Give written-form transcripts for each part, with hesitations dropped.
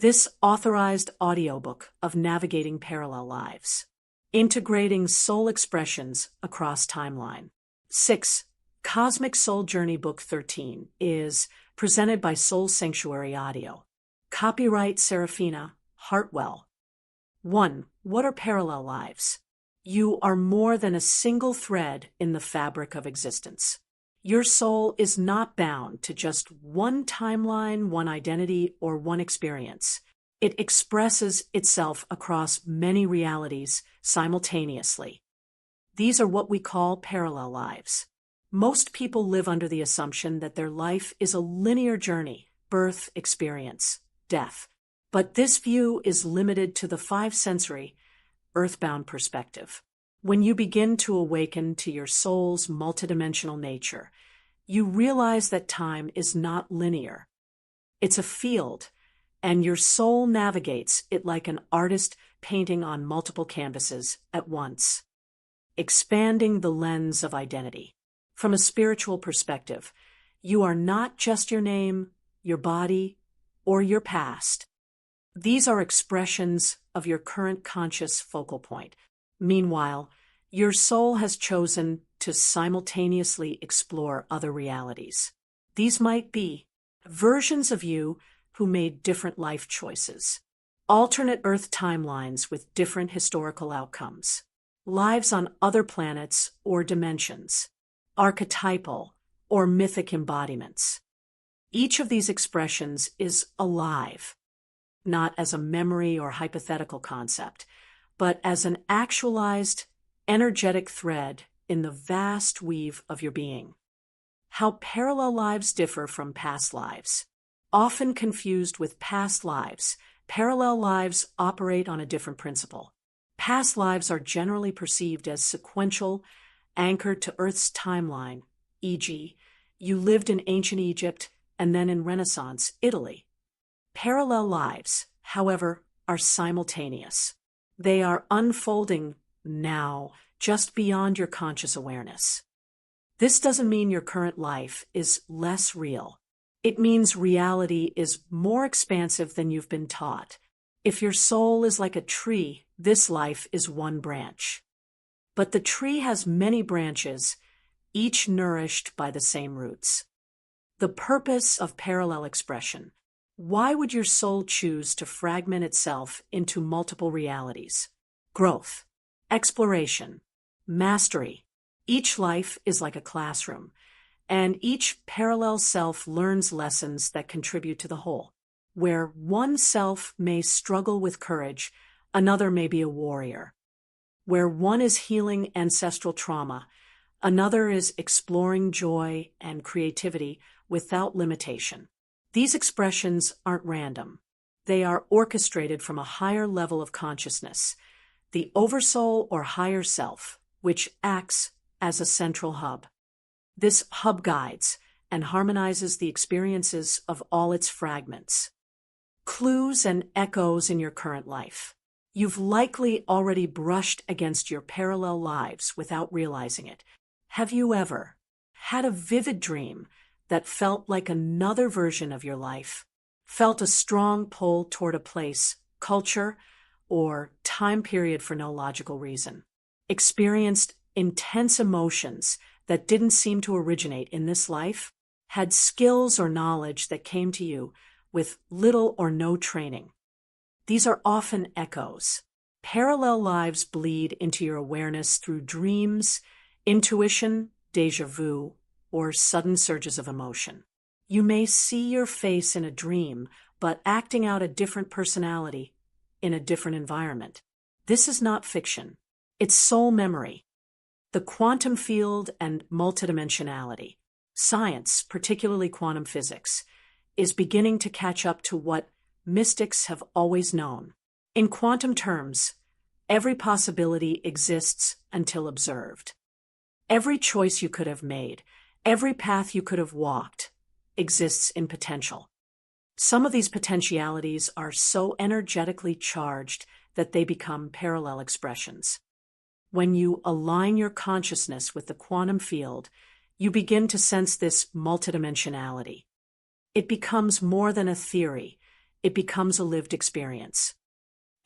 This authorized audiobook of navigating parallel lives, integrating soul expressions across timeline. 6. Cosmic Soul Journey Book 13 is presented by Soul Sanctuary Audio. Copyright Seraphina Hartwell. 1. What are parallel lives? You are more than a single thread in the fabric of existence. Your soul is not bound to just one timeline, one identity, or one experience. It expresses itself across many realities simultaneously. These are what we call parallel lives. Most people live under the assumption that their life is a linear journey: birth, experience, death. But this view is limited to the five-sensory, earthbound perspective. When you begin to awaken to your soul's multidimensional nature, you realize that time is not linear. It's a field, and your soul navigates it like an artist painting on multiple canvases at once, expanding the lens of identity. From a spiritual perspective, you are not just your name, your body, or your past. These are expressions of your current conscious focal point. Meanwhile, your soul has chosen to simultaneously explore other realities. These might be versions of you who made different life choices, alternate Earth timelines with different historical outcomes, lives on other planets or dimensions, archetypal or mythic embodiments. Each of these expressions is alive, not as a memory or hypothetical concept, but as an actualized, energetic thread in the vast weave of your being. How parallel lives differ from past lives. Often confused with past lives, parallel lives operate on a different principle. Past lives are generally perceived as sequential, anchored to Earth's timeline, e.g., you lived in ancient Egypt and then in Renaissance Italy. Parallel lives, however, are simultaneous. They are unfolding now, just beyond your conscious awareness. This doesn't mean your current life is less real. It means reality is more expansive than you've been taught. If your soul is like a tree, this life is one branch. But the tree has many branches, each nourished by the same roots. The purpose of parallel expression. Why would your soul choose to fragment itself into multiple realities? Growth, exploration, mastery. Each life is like a classroom, and each parallel self learns lessons that contribute to the whole. Where one self may struggle with courage, another may be a warrior. Where one is healing ancestral trauma, another is exploring joy and creativity without limitation. These expressions aren't random. They are orchestrated from a higher level of consciousness, the Oversoul or higher self, which acts as a central hub. This hub guides and harmonizes the experiences of all its fragments. Clues and echoes in your current life. You've likely already brushed against your parallel lives without realizing it. Have you ever had a vivid dream that felt like another version of your life? Felt a strong pull toward a place, culture, or time period for no logical reason? Experienced intense emotions that didn't seem to originate in this life? Had skills or knowledge that came to you with little or no training? These are often echoes. Parallel lives bleed into your awareness through dreams, intuition, déjà vu, or sudden surges of emotion. You may see your face in a dream, but acting out a different personality in a different environment. This is not fiction. It's soul memory. The quantum field and multidimensionality. Science, particularly quantum physics, is beginning to catch up to what mystics have always known. In quantum terms, every possibility exists until observed. Every choice you could have made, every path you could have walked, exists in potential. Some of these potentialities are so energetically charged that they become parallel expressions. When you align your consciousness with the quantum field, you begin to sense this multidimensionality. It becomes more than a theory. it becomes a lived experience.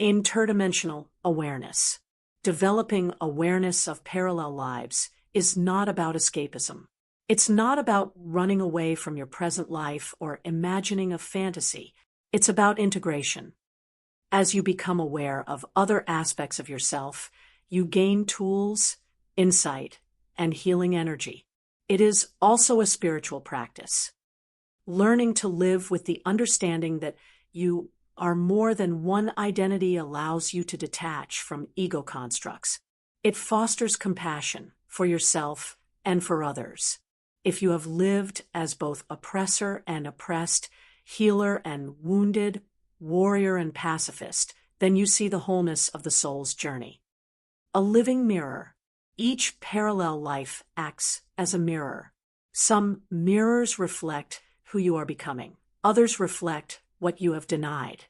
Interdimensional awareness. Developing awareness of parallel lives is not about escapism. It's not about running away from your present life or imagining a fantasy. It's about integration. As you become aware of other aspects of yourself, you gain tools, insight, and healing energy. It is also a spiritual practice. Learning to live with the understanding that you are more than one identity allows you to detach from ego constructs. It fosters compassion for yourself and for others. If you have lived as both oppressor and oppressed, healer and wounded, warrior and pacifist, then you see the wholeness of the soul's journey. A living mirror. Each parallel life acts as a mirror. Some mirrors reflect who you are becoming. Others reflect what you have denied.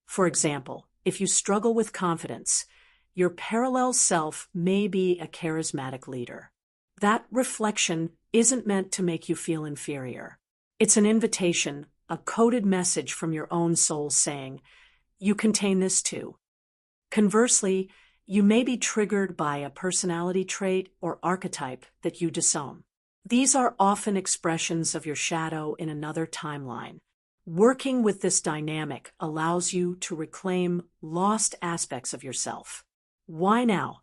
For example, if you struggle with confidence, your parallel self may be a charismatic leader. That reflection isn't meant to make you feel inferior. It's an invitation, a coded message from your own soul saying, you contain this too. Conversely, you may be triggered by a personality trait or archetype that you disown. These are often expressions of your shadow in another timeline. Working with this dynamic allows you to reclaim lost aspects of yourself. Why now?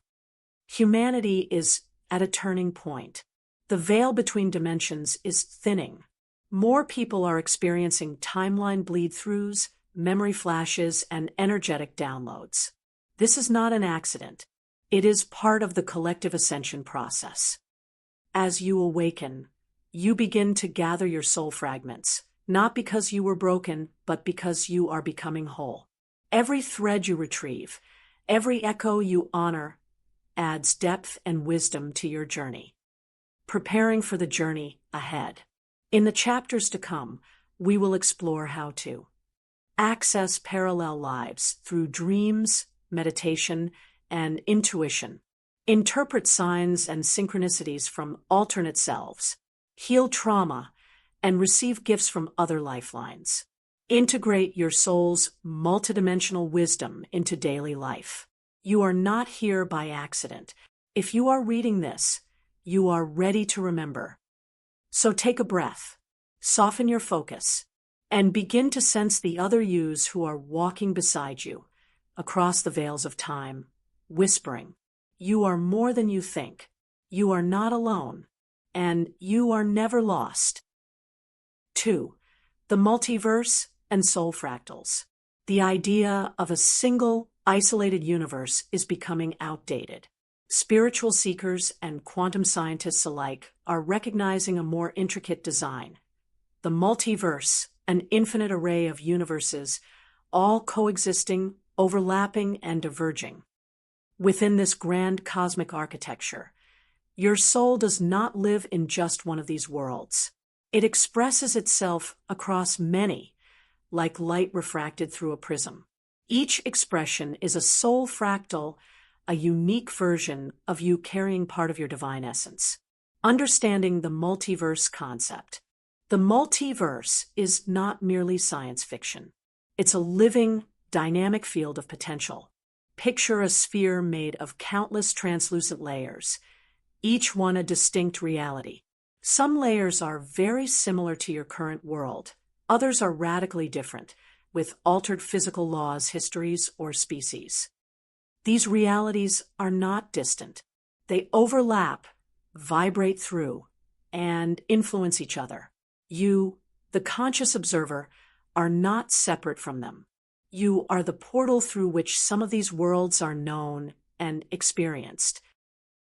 Humanity is at a turning point. The veil between dimensions is thinning. More people are experiencing timeline bleed-throughs, memory flashes, and energetic downloads. This is not an accident. It is part of the collective ascension process. As you awaken, you begin to gather your soul fragments, not because you were broken, but because you are becoming whole. Every thread you retrieve, every echo you honor, adds depth and wisdom to your journey. Preparing for the journey ahead. In the chapters to come, we will explore how to access parallel lives through dreams, meditation, and intuition, interpret signs and synchronicities from alternate selves, heal trauma, and receive gifts from other lifelines. Integrate your soul's multidimensional wisdom into daily life. You are not here by accident. If you are reading this, you are ready to remember. So take a breath, soften your focus, and begin to sense the other yous who are walking beside you across the veils of time, whispering, you are more than you think, you are not alone, and you are never lost. 2. The multiverse and soul fractals. The idea of a single, isolated universe is becoming outdated. Spiritual seekers and quantum scientists alike are recognizing a more intricate design. The multiverse, an infinite array of universes, all coexisting, overlapping, and diverging. Within this grand cosmic architecture, your soul does not live in just one of these worlds. It expresses itself across many, like light refracted through a prism. Each expression is a soul fractal, a unique version of you carrying part of your divine essence. Understanding the multiverse concept. The multiverse is not merely science fiction. It's a living, dynamic field of potential. Picture a sphere made of countless translucent layers, each one a distinct reality. Some layers are very similar to your current world. Others are radically different, with altered physical laws, histories, or species. These realities are not distant. They overlap, vibrate through, and influence each other. You, the conscious observer, are not separate from them. You are the portal through which some of these worlds are known and experienced.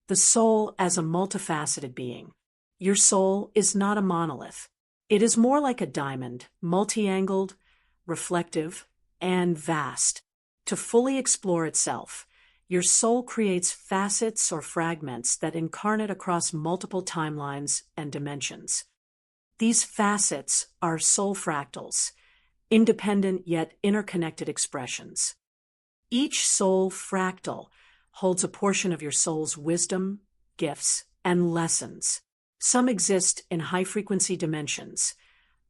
The soul as a multifaceted being. Your soul is not a monolith. It is more like a diamond, multi-angled, reflective, and vast. To fully explore itself, your soul creates facets or fragments that incarnate across multiple timelines and dimensions. These facets are soul fractals, independent yet interconnected expressions. Each soul fractal holds a portion of your soul's wisdom, gifts, and lessons. Some exist in high-frequency dimensions,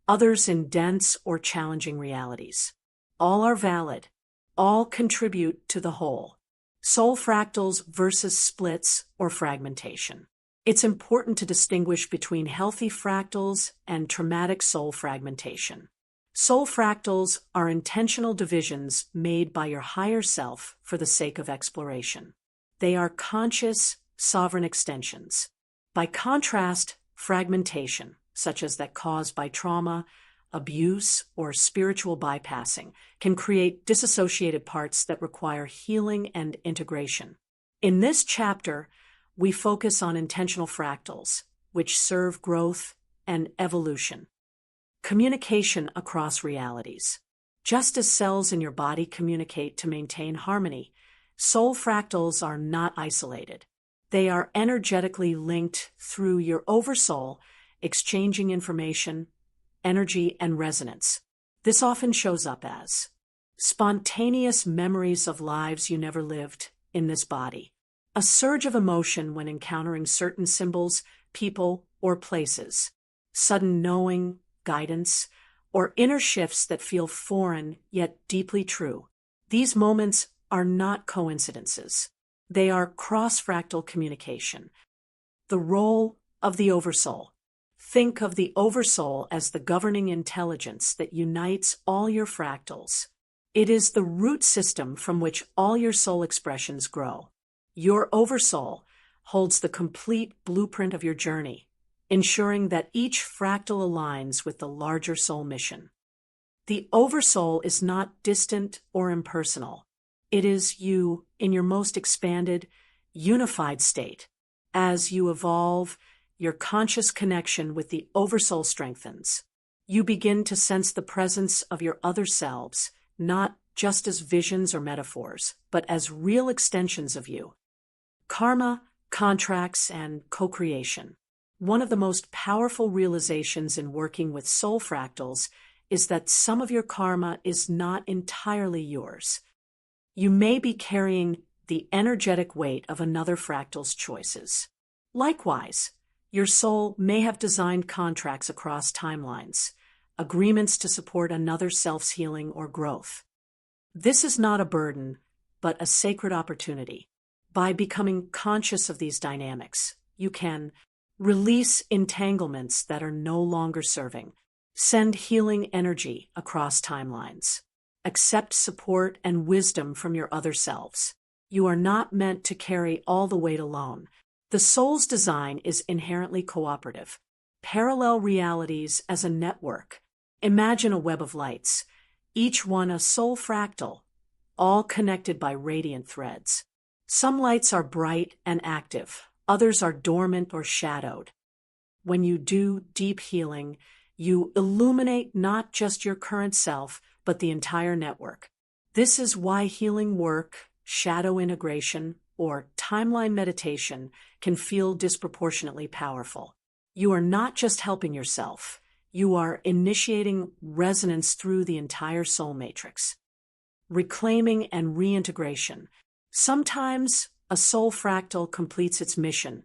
others in dense or challenging realities. All are valid. All contribute to the whole. Soul fractals versus splits or fragmentation. It's important to distinguish between healthy fractals and traumatic soul fragmentation. Soul fractals are intentional divisions made by your higher self for the sake of exploration. They are conscious, sovereign extensions. By contrast, fragmentation, such as that caused by trauma, abuse, or spiritual bypassing, can create disassociated parts that require healing and integration. In this chapter, we focus on intentional fractals, which serve growth and evolution. Communication across realities. Just as cells in your body communicate to maintain harmony, soul fractals are not isolated. They are energetically linked through your oversoul, exchanging information, energy, and resonance. This often shows up as spontaneous memories of lives you never lived in this body, a surge of emotion when encountering certain symbols, people, or places, sudden knowing, guidance, or inner shifts that feel foreign yet deeply true. These moments are not coincidences. They are cross-fractal communication. The role of the Oversoul. Think of the Oversoul as the governing intelligence that unites all your fractals. It is the root system from which all your soul expressions grow. Your Oversoul holds the complete blueprint of your journey, ensuring that each fractal aligns with the larger soul mission. The Oversoul is not distant or impersonal. It is you in your most expanded, unified state. As you evolve, your conscious connection with the Oversoul strengthens. You begin to sense the presence of your other selves, not just as visions or metaphors, but as real extensions of you. Karma, contracts, and co-creation. One of the most powerful realizations in working with soul fractals is that some of your karma is not entirely yours. You may be carrying the energetic weight of another fractal's choices. Likewise, your soul may have designed contracts across timelines, agreements to support another self's healing or growth. This is not a burden, but a sacred opportunity. By becoming conscious of these dynamics, you can release entanglements that are no longer serving, send healing energy across timelines, accept support and wisdom from your other selves. You are not meant to carry all the weight alone. The soul's design is inherently cooperative. Parallel realities as a network. Imagine a web of lights, each one a soul fractal, all connected by radiant threads. Some lights are bright and active, others are dormant or shadowed. When you do deep healing, you illuminate not just your current self, but the entire network. This is why healing work, shadow integration, or timeline meditation can feel disproportionately powerful. You are not just helping yourself, you are initiating resonance through the entire soul matrix. Reclaiming and reintegration. Sometimes a soul fractal completes its mission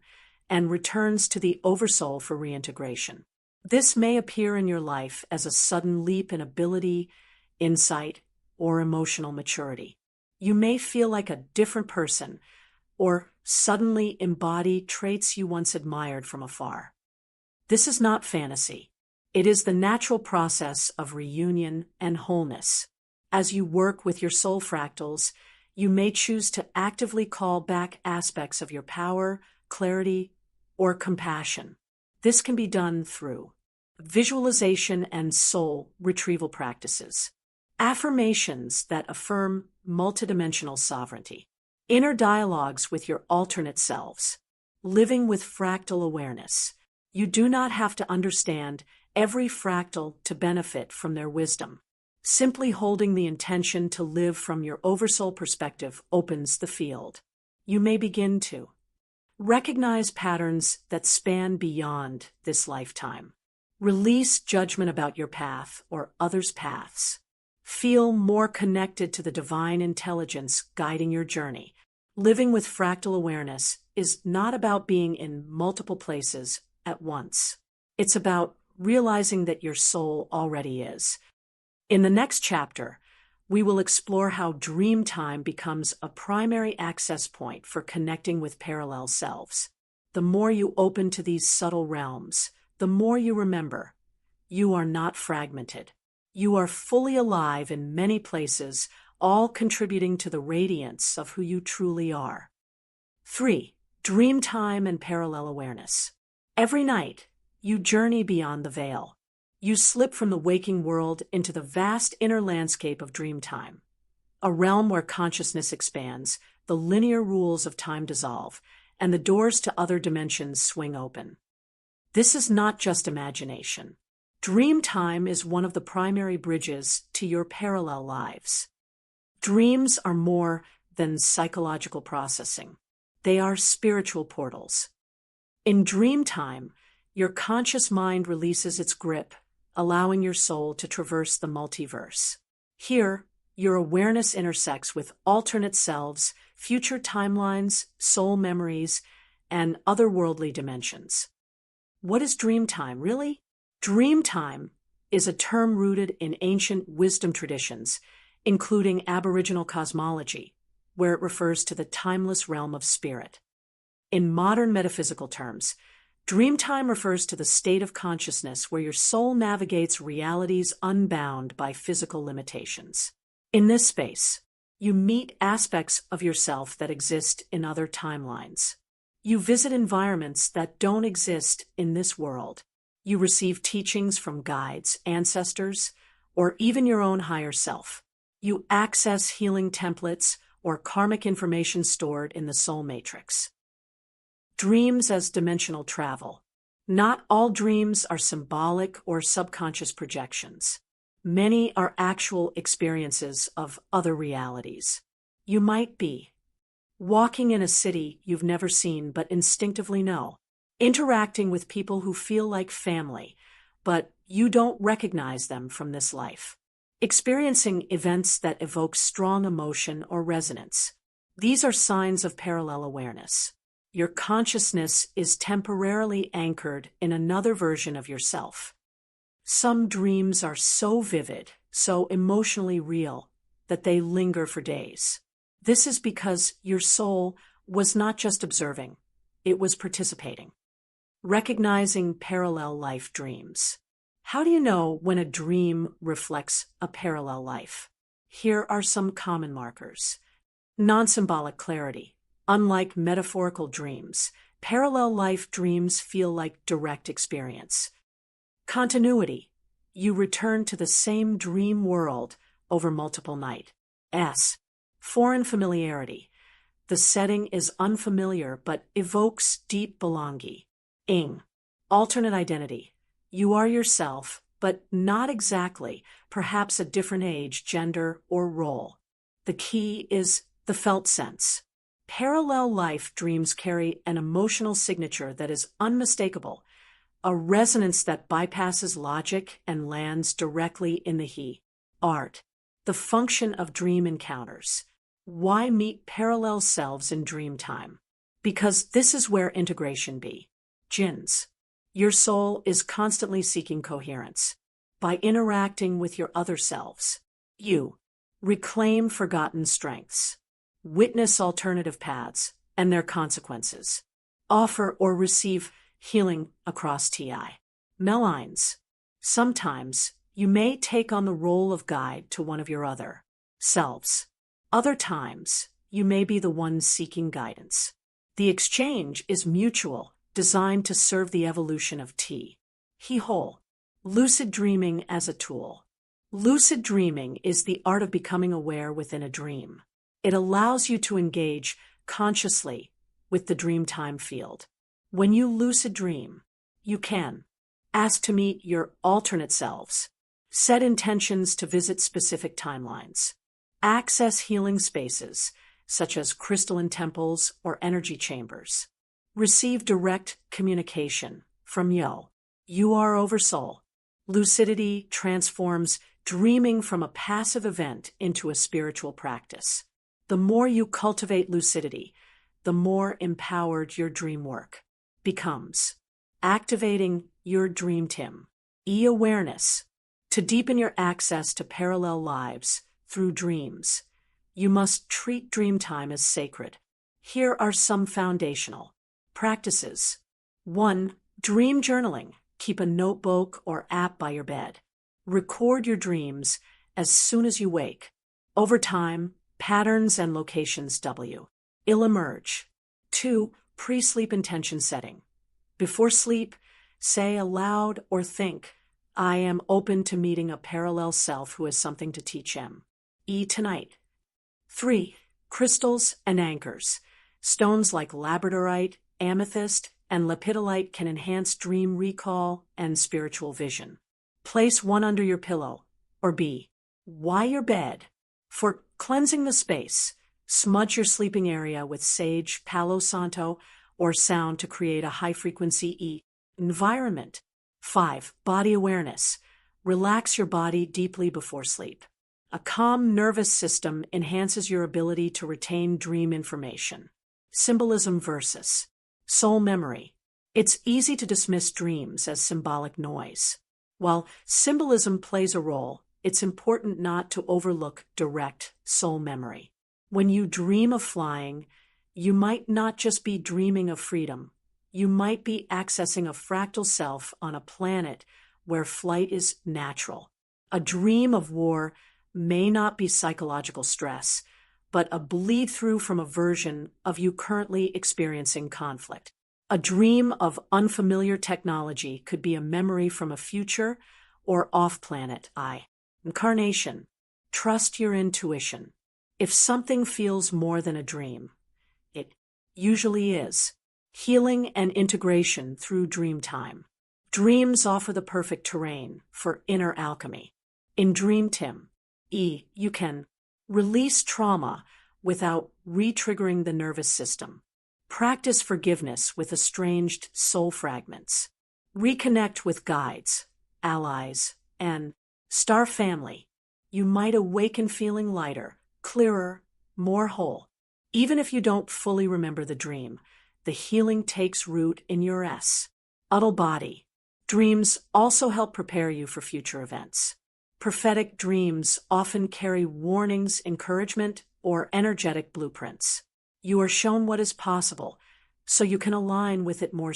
and returns to the Oversoul for reintegration. This may appear in your life as a sudden leap in ability, insight, or emotional maturity. You may feel like a different person, or suddenly embody traits you once admired from afar. This is not fantasy. It is the natural process of reunion and wholeness. As you work with your soul fractals, you may choose to actively call back aspects of your power, clarity, or compassion. This can be done through visualization and soul retrieval practices, affirmations that affirm multidimensional sovereignty, inner dialogues with your alternate selves, living with fractal awareness. You do not have to understand every fractal to benefit from their wisdom. Simply holding the intention to live from your Oversoul perspective opens the field. You may begin to recognize patterns that span beyond this lifetime. Release judgment about your path or others' paths. Feel more connected to the divine intelligence guiding your journey. Living with fractal awareness is not about being in multiple places at once. It's about realizing that your soul already is. In the next chapter, We will explore how Dreamtime becomes a primary access point for connecting with parallel selves. The more you open to these subtle realms, the more you remember, you are not fragmented. You are fully alive in many places, all contributing to the radiance of who you truly are. 3. Dreamtime and parallel awareness. Every night, you journey beyond the veil. You slip from the waking world into the vast inner landscape of Dreamtime, a realm where consciousness expands, the linear rules of time dissolve, and the doors to other dimensions swing open. This is not just imagination. Dreamtime is one of the primary bridges to your parallel lives. Dreams are more than psychological processing. They are spiritual portals. In Dreamtime, your conscious mind releases its grip, allowing your soul to traverse the multiverse. Here, your awareness intersects with alternate selves, future timelines, soul memories, and otherworldly dimensions. What is Dreamtime, really? Dreamtime is a term rooted in ancient wisdom traditions, including Aboriginal cosmology, where it refers to the timeless realm of spirit. In modern metaphysical terms, Dreamtime refers to the state of consciousness where your soul navigates realities unbound by physical limitations. In this space, you meet aspects of yourself that exist in other timelines. You visit environments that don't exist in this world. You receive teachings from guides, ancestors, or even your own higher self. You access healing templates or karmic information stored in the soul matrix. Dreams as dimensional travel. Not all dreams are symbolic or subconscious projections. Many are actual experiences of other realities. You might be walking in a city you've never seen but instinctively know, interacting with people who feel like family, but you don't recognize them from this life, experiencing events that evoke strong emotion or resonance. These are signs of parallel awareness. Your consciousness is temporarily anchored in another version of yourself. Some dreams are so vivid, so emotionally real, that they linger for days. This is because your soul was not just observing, it was participating. Recognizing parallel life dreams. How do you know when a dream reflects a parallel life? Here are some common markers. Non-symbolic clarity. Unlike metaphorical dreams, parallel life dreams feel like direct experience. Continuity. You return to the same dream world over multiple nights. Foreign familiarity. The setting is unfamiliar but evokes deep belonging. Alternate identity. You are yourself, but not exactly, perhaps a different age, gender, or role. The key is the felt sense. Parallel life dreams carry an emotional signature that is unmistakable, a resonance that bypasses logic and lands directly in the heart. The function of dream encounters. Why meet parallel selves in Dreamtime? Because this is where integration begins. Your soul is constantly seeking coherence. By interacting with your other selves, you reclaim forgotten strengths, witness alternative paths and their consequences, offer or receive healing across timelines. Sometimes you may take on the role of guide to one of your other selves. Other times, you may be the one seeking guidance. The exchange is mutual, designed to serve the evolution of whole. Lucid dreaming as a tool. Lucid dreaming is the art of becoming aware within a dream. It allows you to engage consciously with the Dreamtime field. When you lucid dream, you can ask to meet your alternate selves, set intentions to visit specific timelines, access healing spaces such as crystalline temples or energy chambers, receive direct communication from you are Oversoul. Lucidity transforms dreaming from a passive event into a spiritual practice. The more you cultivate lucidity, the more empowered your dream work becomes. Activating your Dreamtime awareness to deepen your access to parallel lives through dreams. You must treat Dreamtime as sacred. Here are some foundational practices. 1. Dream journaling. Keep a notebook or app by your bed. Record your dreams as soon as you wake. Over time, patterns and locations will emerge. 2. Pre-sleep intention setting. Before sleep, say aloud or think, I am open to meeting a parallel self who has something to teach me tonight. 3. Crystals and anchors. Stones like labradorite, amethyst, and lepidolite can enhance dream recall and spiritual vision. Place one under your pillow, or by your bed. For cleansing the space, smudge your sleeping area with sage, palo santo, or sound to create a high-frequency environment. 5. Body awareness. Relax your body deeply before sleep. A calm nervous system enhances your ability to retain dream information. Symbolism versus soul memory. It's easy to dismiss dreams as symbolic noise. While symbolism plays a role, it's important not to overlook direct soul memory. When you dream of flying, you might not just be dreaming of freedom. You might be accessing a fractal self on a planet where flight is natural. A dream of war may not be psychological stress, but a bleed-through from a version of you currently experiencing conflict. A dream of unfamiliar technology could be a memory from a future or off-planet incarnation. Trust your intuition. If something feels more than a dream, it usually is. Healing and integration through Dreamtime. Dreams offer the perfect terrain for inner alchemy. In Dreamtime, you can release trauma without re-triggering the nervous system. Practice forgiveness with estranged soul fragments. Reconnect with guides, allies, and star family. You might awaken feeling lighter, clearer, more whole. Even if you don't fully remember the dream, the healing takes root in your subtle body. Dreams also help prepare you for future events. Prophetic dreams often carry warnings, encouragement, or energetic blueprints. You are shown what is possible, so you can align with it more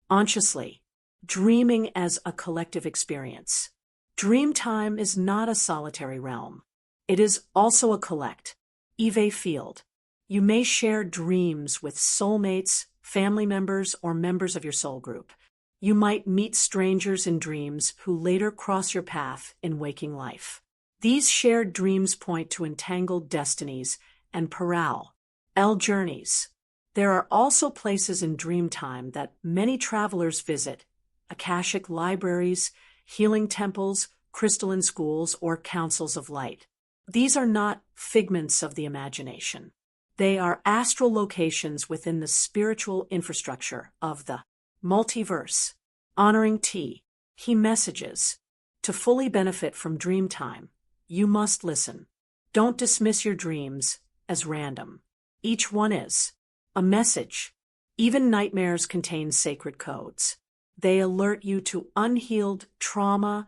consciously. Dreaming as a collective experience. Dreamtime is not a solitary realm. It is also a collective field. You may share dreams with soulmates, family members, or members of your soul group. You might meet strangers in dreams who later cross your path in waking life. These shared dreams point to entangled destinies and parallel journeys. There are also places in Dreamtime that many travelers visit: Akashic libraries, healing temples, crystalline schools, or councils of light. These are not figments of the imagination. They are astral locations within the spiritual infrastructure of the multiverse. Honoring he messages. To fully benefit from Dreamtime, you must listen. Don't dismiss your dreams as random. Each one is a message. Even nightmares contain sacred codes. They alert you to unhealed trauma,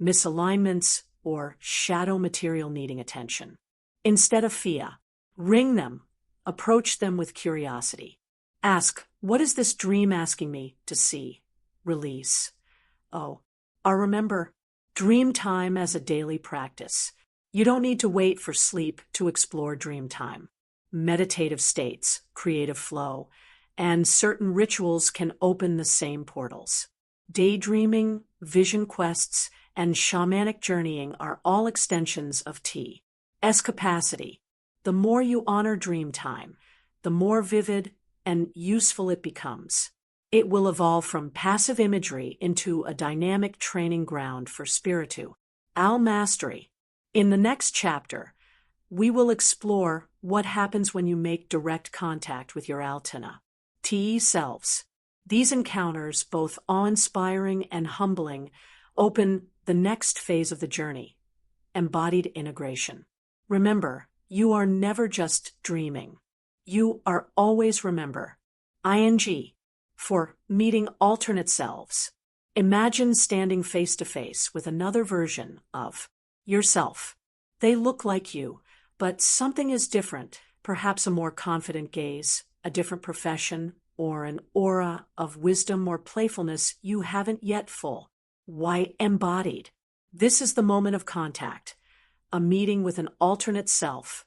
misalignments, or shadow material needing attention. Instead of fear, ring them. Approach them with curiosity. Ask, what is this dream asking me to see? Release. Remember, Dreamtime as a daily practice. You don't need to wait for sleep to explore Dreamtime. Meditative states, creative flow, and certain rituals can open the same portals. Daydreaming, vision quests, and shamanic journeying are all extensions of T's capacity. The more you honor Dreamtime, the more vivid and useful it becomes. It will evolve from passive imagery into a dynamic training ground for spiritual mastery. In the next chapter, we will explore what happens when you make direct contact with your Altina selves. These encounters, both awe-inspiring and humbling, open the next phase of the journey: embodied integration. Remember, you are never just dreaming. You are always remember. For meeting alternate selves. Imagine standing face to face with another version of yourself. They look like you, but something is different, perhaps a more confident gaze, a different profession, or an aura of wisdom or playfulness you haven't yet embodied. This is the moment of contact, a meeting with an alternate self,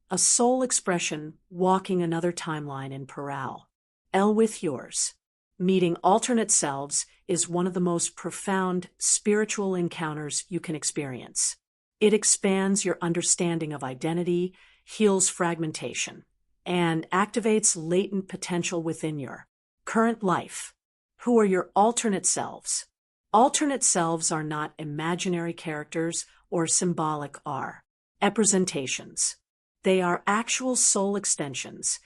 a soul expression walking another timeline in parallel. With yours. Meeting alternate selves is one of the most profound spiritual encounters you can experience. It expands your understanding of identity, heals fragmentation, and activates latent potential within your current life. Who are your alternate selves? Alternate selves are not imaginary characters or symbolic representations. They are actual soul extensions,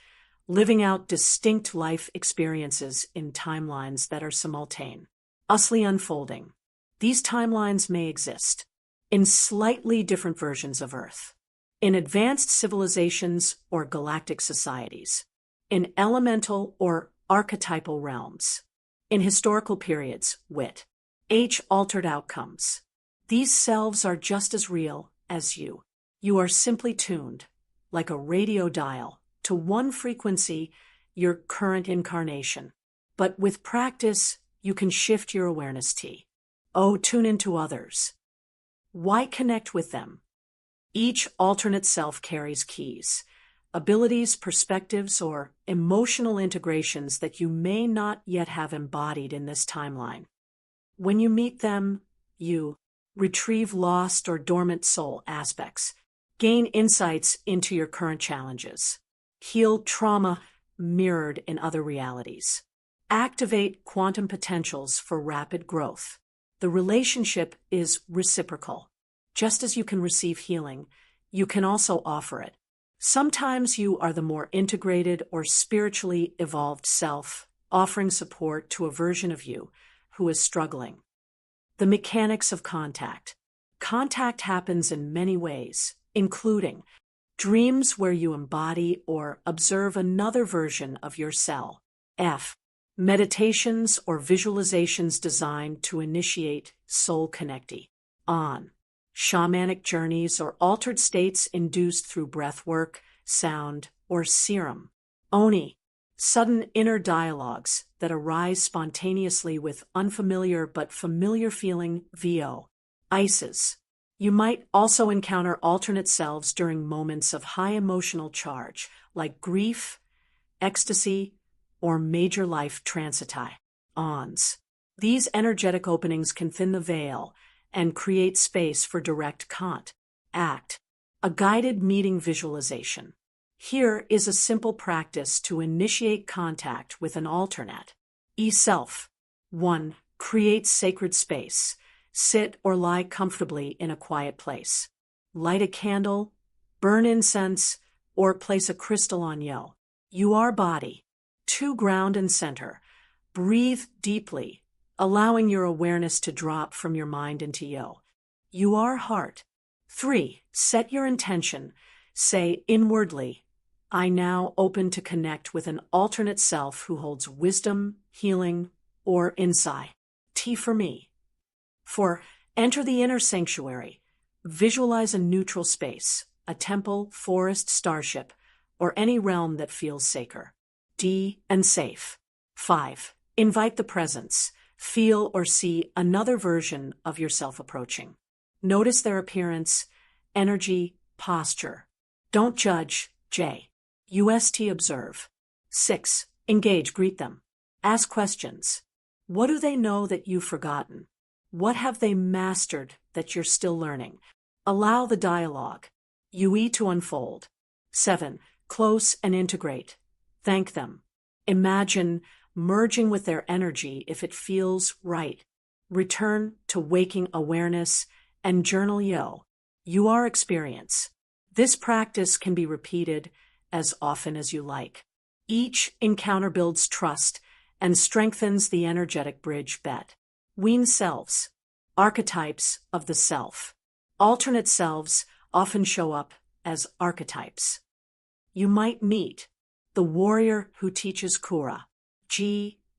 living out distinct life experiences in timelines that are simultaneously unfolding. These timelines may exist in slightly different versions of Earth, in advanced civilizations or galactic societies, in elemental or archetypal realms, in historical periods with altered outcomes. These selves are just as real as you. You are simply tuned, like a radio dial, to one frequency, your current incarnation. But with practice, you can shift your awareness tune into others. Why connect with them? Each alternate self carries keys, abilities, perspectives, or emotional integrations that you may not yet have embodied in this timeline. When you meet them, you retrieve lost or dormant soul aspects, gain insights into your current challenges, heal trauma mirrored in other realities, activate quantum potentials for rapid growth. The relationship is reciprocal. Just as you can receive healing, you can also offer it. Sometimes you are the more integrated or spiritually evolved self, offering support to a version of you who is struggling. The mechanics of contact. Contact happens in many ways, including dreams where you embody or observe another version of yourself. Meditations or visualizations designed to initiate soul connecting. Shamanic journeys or altered states induced through breath work, sound, or serum. Sudden inner dialogues that arise spontaneously with unfamiliar but familiar feeling. Ices. You might also encounter alternate selves during moments of high emotional charge, like grief, ecstasy, or major life transitions. These energetic openings can thin the veil and create space for direct contact. A guided meeting visualization. Here is a simple practice to initiate contact with an alternate self. 1. Create sacred space. Sit or lie comfortably in a quiet place. Light a candle, burn incense, or place a crystal on your body. 2. Ground and center. Breathe deeply, allowing your awareness to drop from your mind into your heart. 3. Set your intention. Say inwardly, I now open to connect with an alternate self who holds wisdom, healing, or insight. For me. 4. Enter the inner sanctuary. Visualize a neutral space, a temple, forest, starship, or any realm that feels sacred. And safe. 5. Invite the presence. Feel or see another version of yourself approaching. Notice their appearance, energy, posture. Don't judge. Observe. 6. Engage, greet them. Ask questions. What do they know that you've forgotten? What have they mastered that you're still learning? Allow the dialogue to unfold. 7. Close and integrate. Thank them. Imagine merging with their energy if it feels right. Return to waking awareness and journal your experience. This practice can be repeated as often as you like. Each encounter builds trust and strengthens the energetic bridge. Selves. Archetypes of the self. Alternate selves often show up as archetypes. You might meet the warrior who teaches Kura,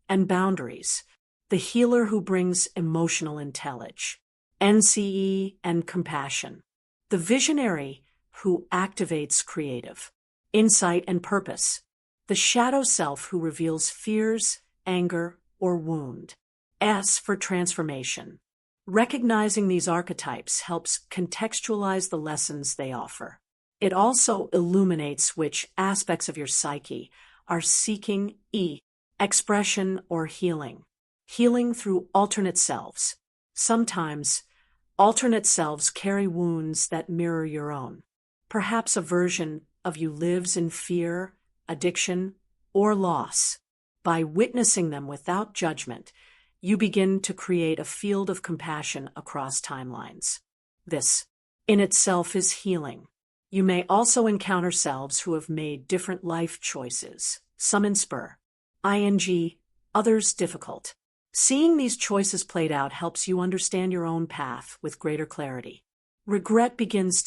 and boundaries, the healer who brings emotional intelligence, NCE and compassion, The visionary who activates creative insight and purpose. The shadow self who reveals fears, anger, or wound. S for transformation. Recognizing these archetypes helps contextualize the lessons they offer. It also illuminates which aspects of your psyche are seeking expression or healing. Healing through alternate selves. Sometimes, alternate selves carry wounds that mirror your own. Perhaps a version of you lives in fear, addiction, or loss. By witnessing them without judgment, you begin to create a field of compassion across timelines. This, in itself, is healing. You may also encounter selves who have made different life choices, some inspire, others difficult. Seeing these choices played out helps you understand your own path with greater clarity. Regret begins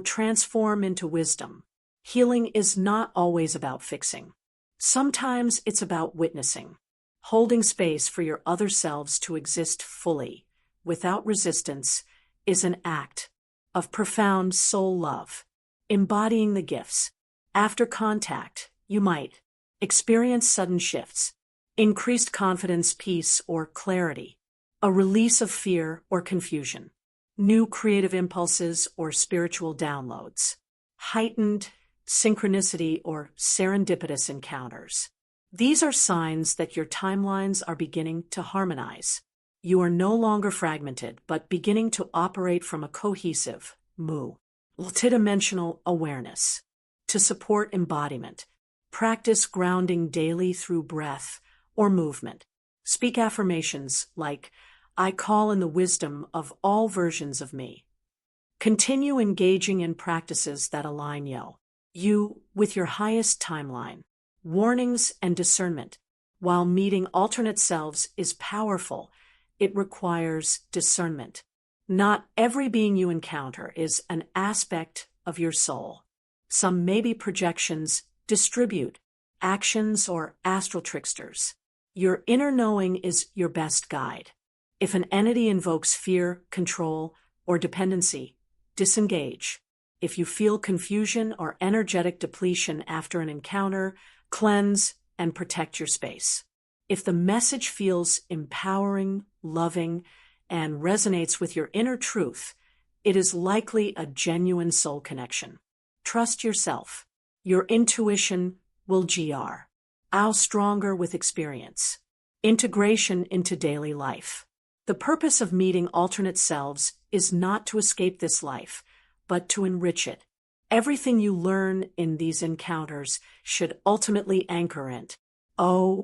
transform into wisdom. Healing is not always about fixing. Sometimes it's about witnessing, holding space for your other selves to exist fully, without resistance, is an act of profound soul love. Embodying the gifts. After contact, you might experience sudden shifts, increased confidence, peace, or clarity, a release of fear or confusion, new creative impulses or spiritual downloads, heightened synchronicity or serendipitous encounters. These are signs that your timelines are beginning to harmonize. You are no longer fragmented, but beginning to operate from a cohesive, multidimensional awareness. To support embodiment, practice grounding daily through breath or movement. Speak affirmations like, I call in the wisdom of all versions of me. Continue engaging in practices that align you with your highest timeline. Warnings and discernment. While meeting alternate selves is powerful, it requires discernment. Not every being you encounter is an aspect of your soul. Some may be projections, distribute, actions, or astral tricksters. Your inner knowing is your best guide. If an entity invokes fear, control, or dependency, disengage. If you feel confusion or energetic depletion after an encounter, cleanse and protect your space. If the message feels empowering, loving, and resonates with your inner truth, it is likely a genuine soul connection. Trust yourself. Your intuition will grow stronger with experience. Integration into daily life. The purpose of meeting alternate selves is not to escape this life, but to enrich it. Everything you learn in these encounters should ultimately anchor in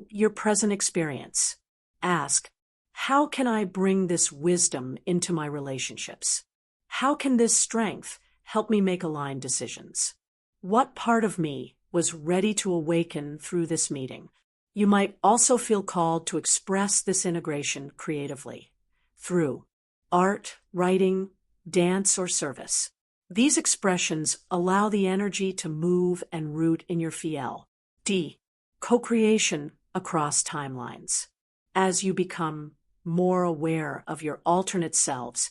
your present experience. Ask, how can I bring this wisdom into my relationships? How can this strength help me make aligned decisions? What part of me was ready to awaken through this meeting? You might also feel called to express this integration creatively, through art, writing, dance, or service. These expressions allow the energy to move and root in your field. Co-creation across timelines. As you become more aware of your alternate selves,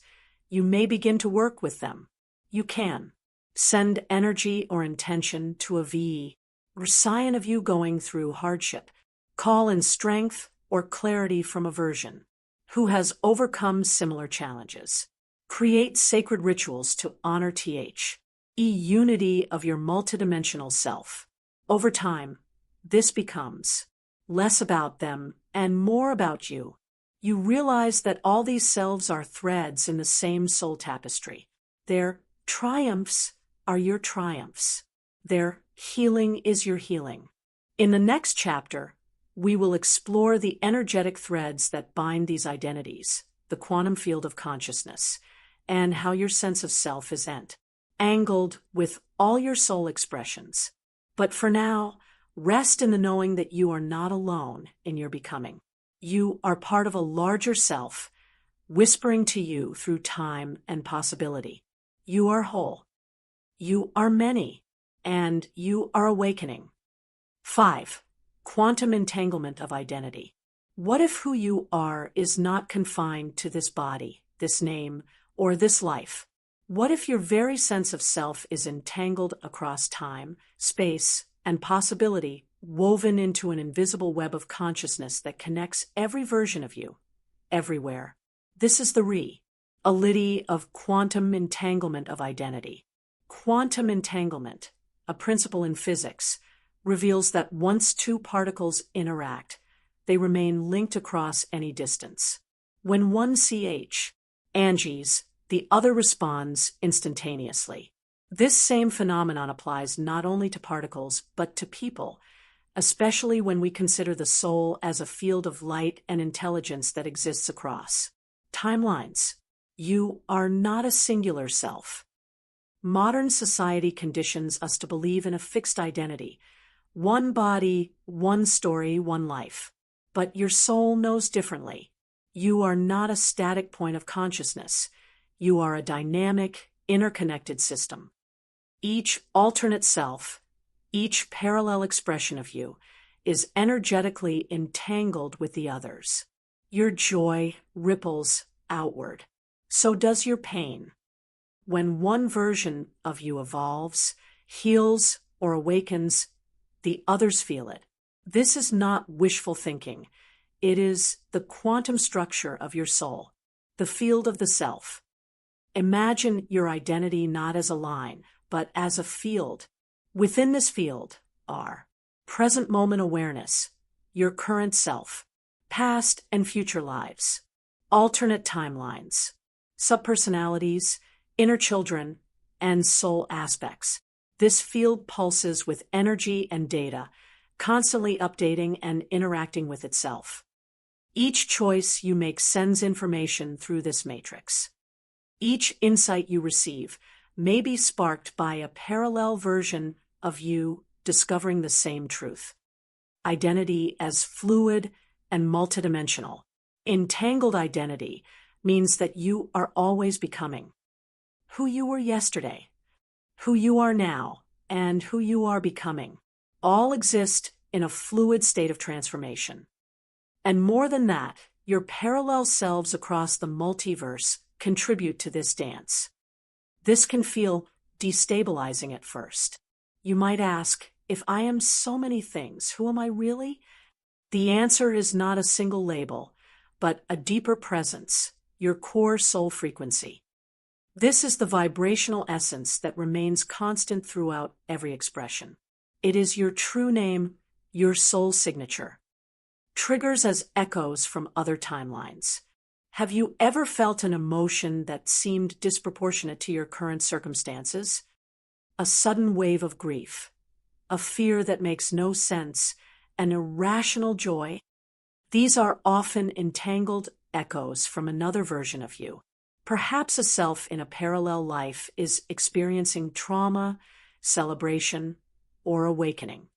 you may begin to work with them. You can send energy or intention to a sign of you going through hardship. Call in strength or clarity from a version who has overcome similar challenges. Create sacred rituals to honor unity of your multidimensional self. Over time, this becomes less about them and more about you. You realize that all these selves are threads in the same soul tapestry. Their triumphs are your triumphs. Their healing is your healing. In the next chapter, we will explore the energetic threads that bind these identities, the quantum field of consciousness, and how your sense of self is angled with all your soul expressions. But for now, rest in the knowing that you are not alone in your becoming. You are part of a larger self, whispering to you through time and possibility. You are whole. You are many, and you are awakening. 5. Quantum entanglement of identity. What if who you are is not confined to this body, this name, or this life? What if your very sense of self is entangled across time, space, and possibility, woven into an invisible web of consciousness that connects every version of you, everywhere? This is the a litany of quantum entanglement of identity. Quantum entanglement, a principle in physics, reveals that once two particles interact, they remain linked across any distance. When one angies, the other responds instantaneously. This same phenomenon applies not only to particles but to people, especially when we consider the soul as a field of light and intelligence that exists across timelines. You are not a singular self. Modern society conditions us to believe in a fixed identity, one body, one story, one life. But your soul knows differently. You are not a static point of consciousness. You are a dynamic, interconnected system. Each alternate self, each parallel expression of you, is energetically entangled with the others. Your joy ripples outward. So does your pain. When one version of you evolves, heals, or awakens, the others feel it. This is not wishful thinking. It is the quantum structure of your soul, the field of the self. Imagine your identity not as a line, but as a field. Within this field are present moment awareness, your current self, past and future lives, alternate timelines, subpersonalities, inner children, and soul aspects. This field pulses with energy and data, constantly updating and interacting with itself. Each choice you make sends information through this matrix. Each insight you receive may be sparked by a parallel version of you discovering the same truth. Identity as fluid and multidimensional. Entangled identity means that you are always becoming who you were yesterday, who you are now, and who you are becoming. All exist in a fluid state of transformation. And more than that, your parallel selves across the multiverse contribute to this dance. This can feel destabilizing at first. You might ask, if I am so many things, who am I really? The answer is not a single label, but a deeper presence, your core soul frequency. This is the vibrational essence that remains constant throughout every expression. It is your true name, your soul signature. Triggers as echoes from other timelines. Have you ever felt an emotion that seemed disproportionate to your current circumstances? A sudden wave of grief, a fear that makes no sense, an irrational joy? These are often entangled echoes from another version of you. Perhaps a self in a parallel life is experiencing trauma, celebration, or awakening.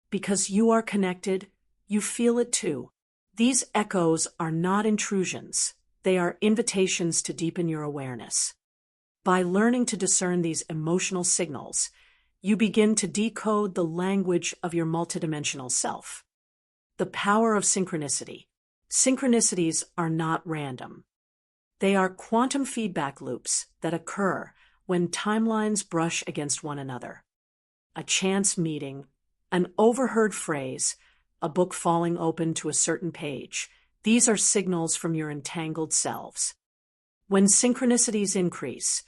Because you are connected, you feel it too. These echoes are not intrusions. They are invitations to deepen your awareness. By learning to discern these emotional signals, you begin to decode the language of your multidimensional self. The power of synchronicity. Synchronicities are not random. They are quantum feedback loops that occur when timelines brush against one another. A chance meeting, an overheard phrase, a book falling open to a certain page. These are signals from your entangled selves. When synchronicities increase,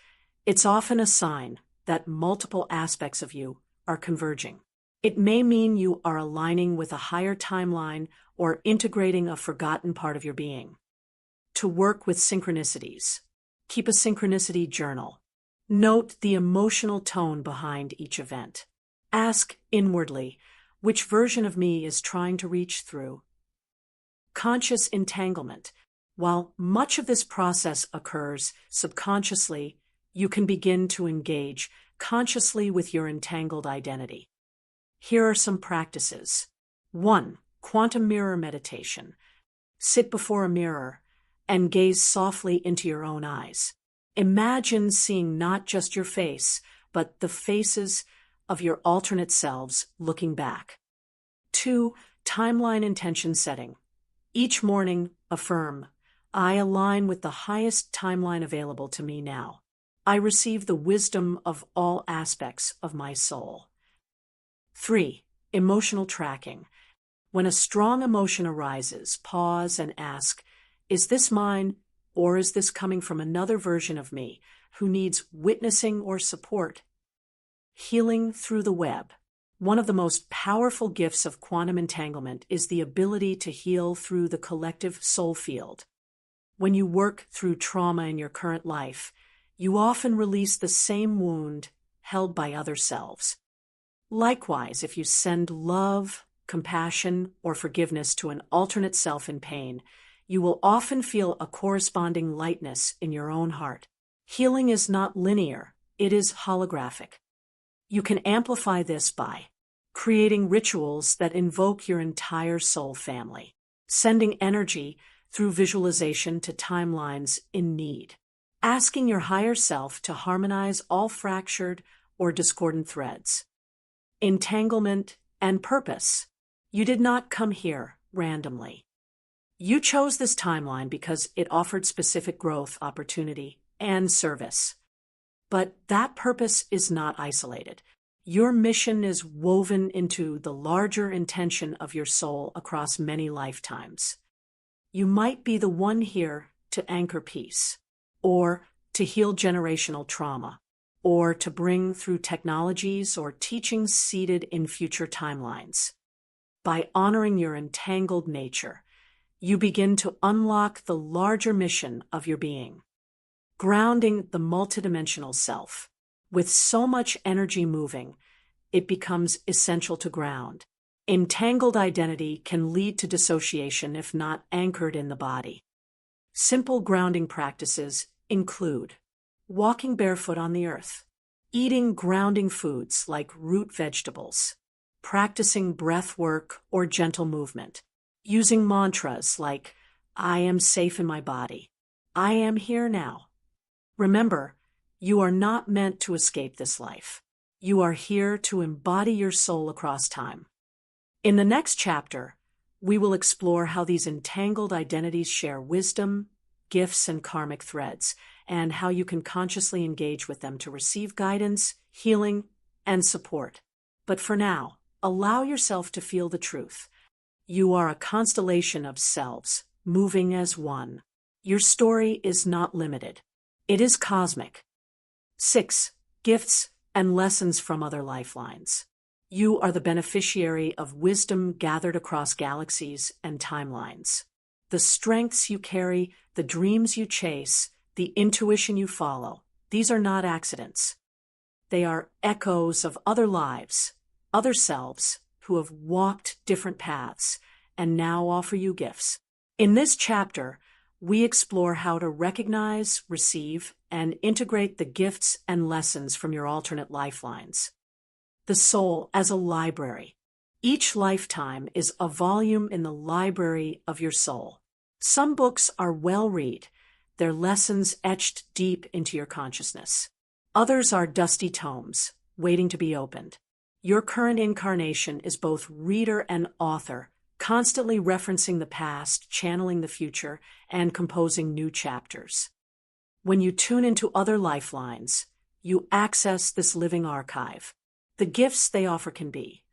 it's often a sign that multiple aspects of you are converging. It may mean you are aligning with a higher timeline or integrating a forgotten part of your being. To work with synchronicities, keep a synchronicity journal. Note the emotional tone behind each event. Ask inwardly, which version of me is trying to reach through? Conscious entanglement. While much of this process occurs subconsciously, you can begin to engage consciously with your entangled identity. Here are some practices. 1. Quantum mirror meditation. Sit before a mirror and gaze softly into your own eyes. Imagine seeing not just your face, but the faces of your alternate selves looking back. 2. Timeline intention setting. Each morning, affirm, I align with the highest timeline available to me now. I receive the wisdom of all aspects of my soul. 3. Emotional tracking. When a strong emotion arises, pause and ask, is this mine, or is this coming from another version of me who needs witnessing or support? Healing through the web. One of the most powerful gifts of quantum entanglement is the ability to heal through the collective soul field. When you work through trauma in your current life, you often release the same wound held by other selves. Likewise, if you send love, compassion, or forgiveness to an alternate self in pain, you will often feel a corresponding lightness in your own heart. Healing is not linear, it is holographic. You can amplify this by creating rituals that invoke your entire soul family, sending energy through visualization to timelines in need, asking your higher self to harmonize all fractured or discordant threads. Entanglement and purpose. You did not come here randomly. You chose this timeline because it offered specific growth, opportunity, and service. But that purpose is not isolated. Your mission is woven into the larger intention of your soul across many lifetimes. You might be the one here to anchor peace, or to heal generational trauma, or to bring through technologies or teachings seated in future timelines. By honoring your entangled nature, you begin to unlock the larger mission of your being. Grounding the multidimensional self. With so much energy moving, it becomes essential to ground. Entangled identity can lead to dissociation if not anchored in the body. Simple grounding practices include walking barefoot on the earth, eating grounding foods like root vegetables, practicing breath work or gentle movement, using mantras like, I am safe in my body, I am here now. Remember, you are not meant to escape this life. You are here to embody your soul across time. In the next chapter, we will explore how these entangled identities share wisdom, gifts, and karmic threads, and how you can consciously engage with them to receive guidance, healing, and support. But for now, allow yourself to feel the truth. You are a constellation of selves, moving as one. Your story is not limited. It is cosmic. 6. Gifts and lessons from other lifelines. You are the beneficiary of wisdom gathered across galaxies and timelines. The strengths you carry, the dreams you chase, the intuition you follow, these are not accidents. They are echoes of other lives, other selves who have walked different paths and now offer you gifts. In this chapter, we explore how to recognize, receive, and integrate the gifts and lessons from your alternate lifelines. The soul as a library. Each lifetime is a volume in the library of your soul. Some books are well-read, their lessons etched deep into your consciousness. Others are dusty tomes, waiting to be opened. Your current incarnation is both reader and author, constantly referencing the past, channeling the future, and composing new chapters. When you tune into other lifelines, you access this living archive. The gifts they offer can be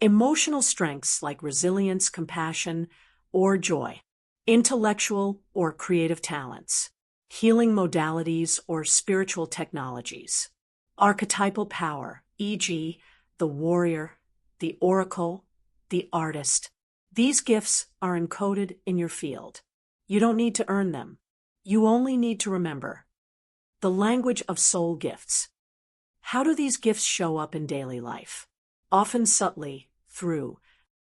emotional strengths like resilience, compassion, or joy, intellectual or creative talents, healing modalities or spiritual technologies, archetypal power, e.g., the warrior, the oracle, the artist. These gifts are encoded in your field. You don't need to earn them. You only need to remember. The language of soul gifts. How do these gifts show up in daily life? Often subtly, through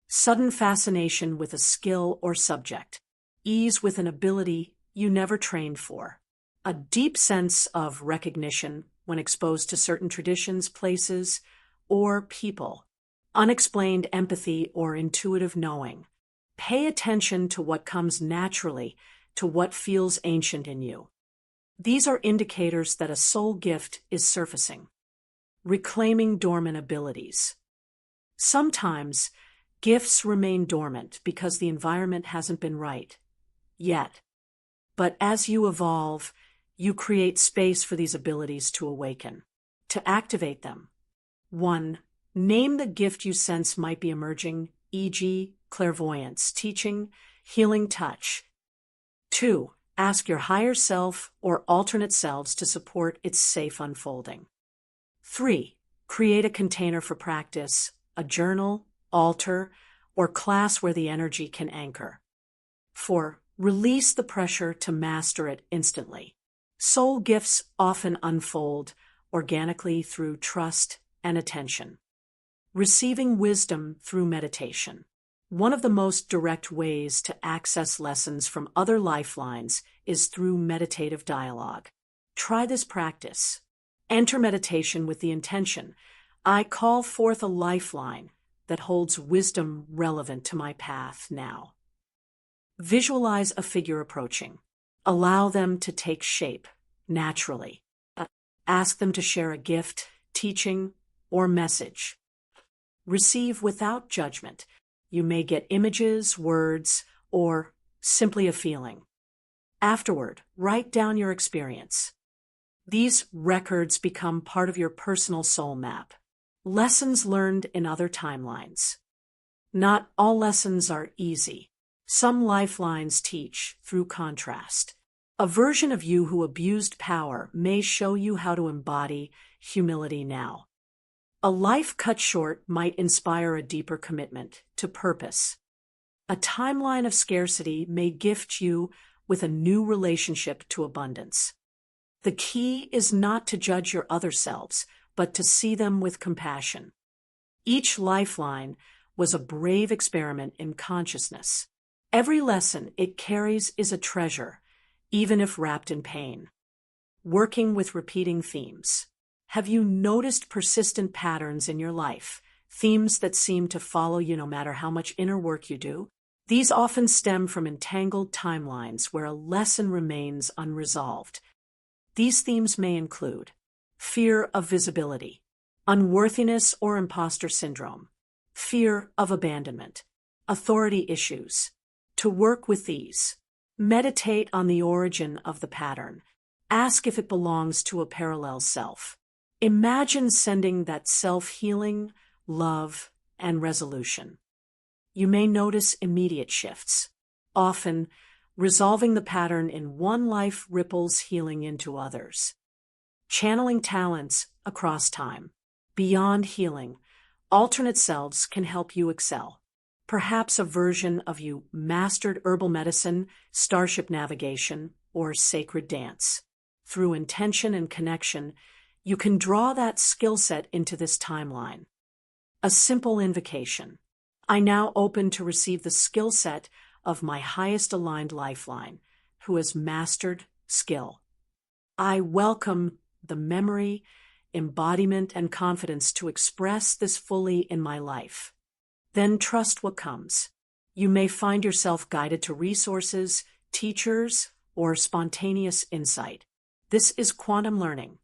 sudden fascination with a skill or subject, ease with an ability you never trained for, a deep sense of recognition when exposed to certain traditions, places, or people, unexplained empathy or intuitive knowing. Pay attention to what comes naturally, to what feels ancient in you. These are indicators that a soul gift is surfacing. Reclaiming dormant abilities. Sometimes, gifts remain dormant because the environment hasn't been right yet. But as you evolve, You create space for these abilities to awaken. To activate them, 1. Name the gift you sense might be emerging, e.g., clairvoyance, teaching, healing touch. 2. Ask your higher self or alternate selves to support its safe unfolding. 3. Create a container for practice, a journal, altar, or class where the energy can anchor. 4. Release the pressure to master it instantly. Soul gifts often unfold organically through trust and attention. Receiving wisdom through meditation. One of the most direct ways to access lessons from other lifelines is through meditative dialogue. Try this practice. Enter meditation with the intention, I call forth a lifeline that holds wisdom relevant to my path now. Visualize a figure approaching. Allow them to take shape naturally. Ask them to share a gift, teaching, or message. Receive without judgment. You may get images, words, or simply a feeling. Afterward, write down your experience. These records become part of your personal soul map. Lessons learned in other timelines. Not all lessons are easy. Some lifelines teach through contrast. A version of you who abused power may show you how to embody humility now. A life cut short might inspire a deeper commitment to purpose. A timeline of scarcity may gift you with a new relationship to abundance. The key is not to judge your other selves, but to see them with compassion. Each lifeline was a brave experiment in consciousness. Every lesson it carries is a treasure, even if wrapped in pain. Working with repeating themes. Have you noticed persistent patterns in your life, themes that seem to follow you no matter how much inner work you do? These often stem from entangled timelines where a lesson remains unresolved. These themes may include fear of visibility, unworthiness or imposter syndrome, fear of abandonment, authority issues. To work with these, meditate on the origin of the pattern. Ask if it belongs to a parallel self. Imagine sending that self healing, love, and resolution. You may notice immediate shifts. Often, resolving the pattern in one life ripples healing into others. Channeling talents across time. Beyond healing, alternate selves can help you excel. Perhaps a version of you mastered herbal medicine, starship navigation, or sacred dance. Through intention and connection, you can draw that skill set into this timeline. A simple invocation. I now open to receive the skill set of my highest aligned lifeline, who has mastered skill. I welcome the memory, embodiment, and confidence to express this fully in my life. Then trust what comes. You may find yourself guided to resources, teachers, or spontaneous insight. This is quantum learning.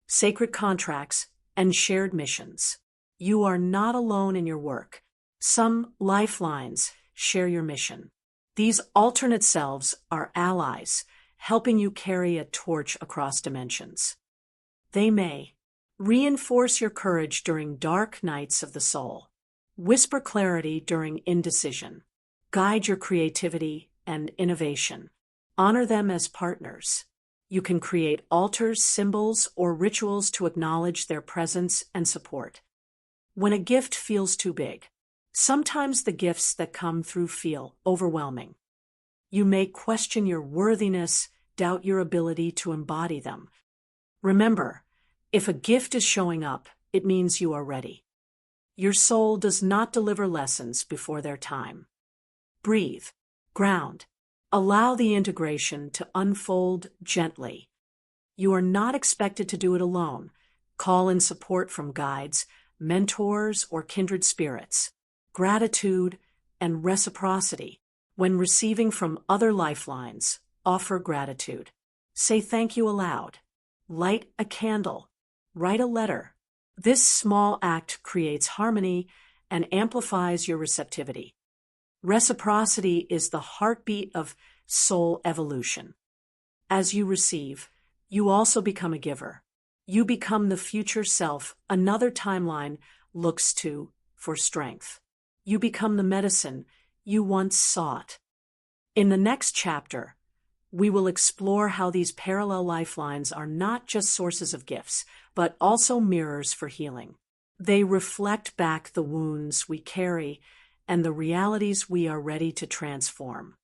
Sacred contracts, and shared missions. You are not alone in your work. Some lifelines share your mission. These alternate selves are allies, helping you carry a torch across dimensions. They may reinforce your courage during dark nights of the soul, whisper clarity during indecision, guide your creativity and innovation, honor them as partners. You can create altars, symbols, or rituals to acknowledge their presence and support. When a gift feels too big, sometimes the gifts that come through feel overwhelming. You may question your worthiness, doubt your ability to embody them. Remember, if a gift is showing up, it means you are ready. Your soul does not deliver lessons before their time. Breathe, ground. Allow the integration to unfold gently. You are not expected to do it alone. Call in support from guides, mentors, or kindred spirits. Gratitude and reciprocity. When receiving from other lifelines, offer gratitude. Say thank you aloud. Light a candle. Write a letter. This small act creates harmony and amplifies your receptivity. Reciprocity is the heartbeat of soul evolution. As you receive, you also become a giver. You become the future self another timeline looks to for strength. You become the medicine you once sought. In the next chapter, we will explore how these parallel lifelines are not just sources of gifts, but also mirrors for healing. They reflect back the wounds we carry and the realities we are ready to transform.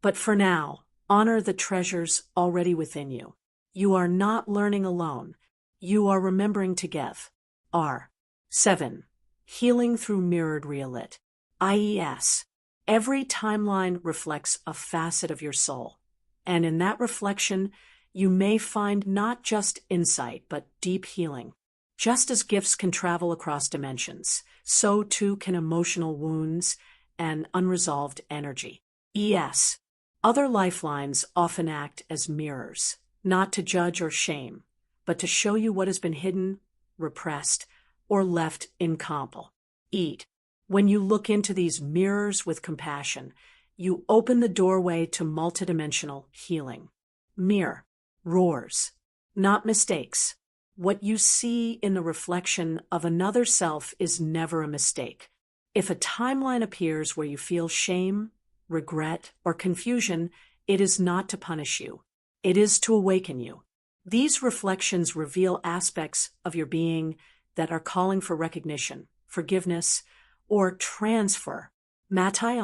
But for now, honor the treasures already within you. You are not learning alone. You are remembering together. 7. Healing through mirrored reality. IES. Every timeline reflects a facet of your soul. And in that reflection, you may find not just insight, but deep healing. Just as gifts can travel across dimensions, so too can emotional wounds and unresolved energy. ES. Other lifelines often act as mirrors, not to judge or shame, but to show you what has been hidden, repressed, or left incomplete. When you look into these mirrors with compassion, you open the doorway to multidimensional healing. Mirror. Roars. Not mistakes. What you see in the reflection of another self is never a mistake. If a timeline appears where you feel shame, regret, or confusion, it is not to punish you. It is to awaken you. These reflections reveal aspects of your being that are calling for recognition, forgiveness, or transfer. Matai.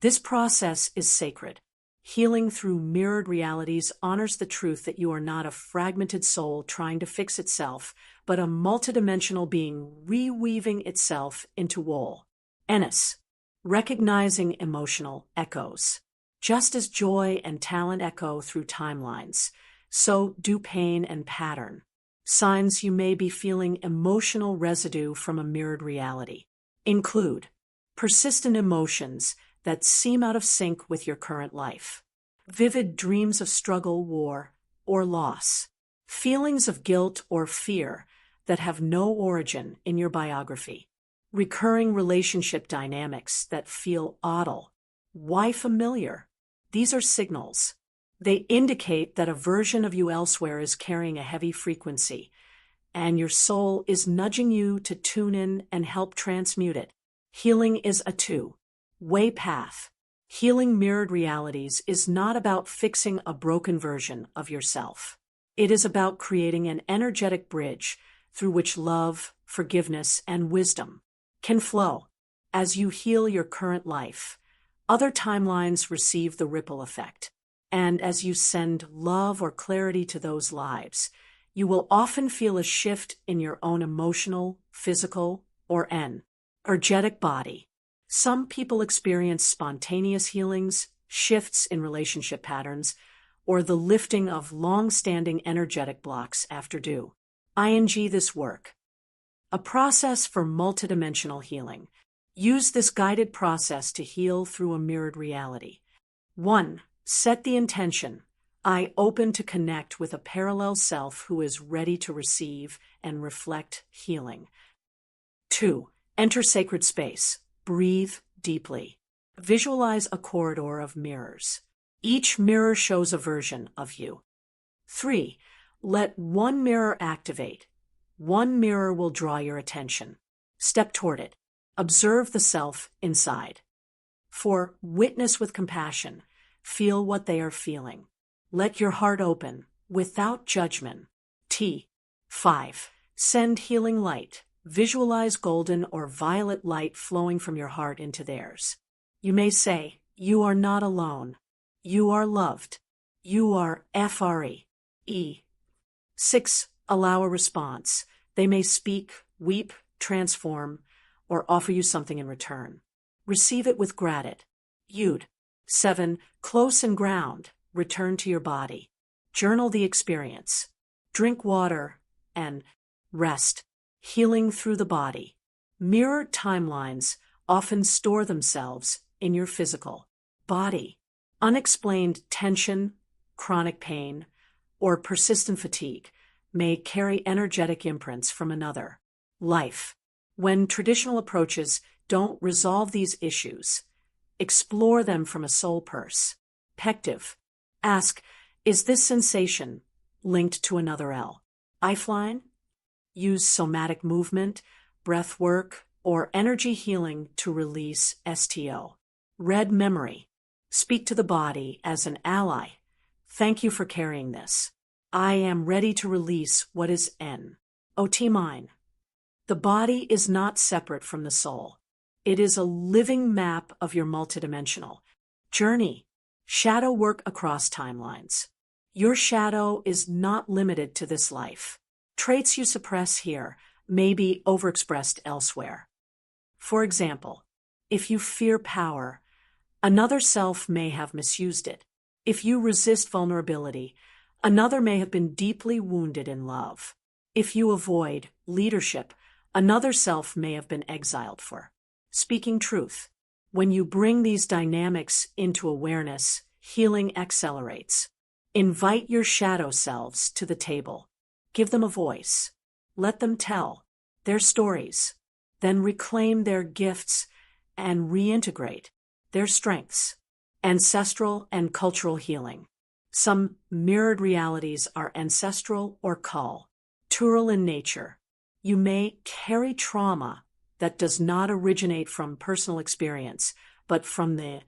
This process is sacred. Healing through mirrored realities honors the truth that you are not a fragmented soul trying to fix itself, but a multidimensional being reweaving itself into whole. Ennis. Recognizing emotional echoes. Just as joy and talent echo through timelines, so do pain and pattern. Signs you may be feeling emotional residue from a mirrored reality include persistent emotions that seem out of sync with your current life, vivid dreams of struggle, war, or loss, feelings of guilt or fear that have no origin in your biography, recurring relationship dynamics that feel odd. Why familiar? These are signals. They indicate that a version of you elsewhere is carrying a heavy frequency, and your soul is nudging you to tune in and help transmute it. Healing is a two-way path. Healing mirrored realities is not about fixing a broken version of yourself. It is about creating an energetic bridge through which love, forgiveness, and wisdom can flow. As you heal your current life, other timelines receive the ripple effect. And as you send love or clarity to those lives, you will often feel a shift in your own emotional, physical, or energetic body. Some people experience spontaneous healings, shifts in relationship patterns, or the lifting of long-standing energetic blocks after this work. A process for multidimensional healing. Use this guided process to heal through a mirrored reality. 1. Set the intention. I open to connect with a parallel self who is ready to receive and reflect healing. 2. Enter sacred space. Breathe deeply. Visualize a corridor of mirrors. Each mirror shows a version of you. 3. Let one mirror activate. One mirror will draw your attention. Step toward it. Observe the self inside. 4. Witness with compassion. Feel what they are feeling. Let your heart open, without judgment. 5. Send healing light. Visualize golden or violet light flowing from your heart into theirs. You may say, you are not alone. You are loved. You are free. 6. Allow a response. They may speak, weep, transform, or offer you something in return. Receive it with gratitude. 7. Close and ground. Return to your body. Journal the experience. Drink water and rest. Healing through the body. Mirrored timelines often store themselves in your physical body. Unexplained tension, chronic pain, or persistent fatigue may carry energetic imprints from another life. When traditional approaches don't resolve these issues, explore them from a soul perspective. Ask, is this sensation linked to another L. Lifeline? Use somatic movement, breath work, or energy healing to release STO. Red memory. Speak to the body as an ally. Thank you for carrying this. I am ready to release what is N. OT mine. The body is not separate from the soul. It is a living map of your multidimensional journey. Shadow work across timelines. Your shadow is not limited to this life. Traits you suppress here may be overexpressed elsewhere. For example, if you fear power, another self may have misused it. If you resist vulnerability, another may have been deeply wounded in love. If you avoid leadership, another self may have been exiled for speaking truth. When you bring these dynamics into awareness, healing accelerates. Invite your shadow selves to the table. Give them a voice. Let them tell their stories. Then reclaim their gifts and reintegrate their strengths. Ancestral and cultural healing. Some mirrored realities are ancestral or cultural in nature. You may carry trauma that does not originate from personal experience, but from the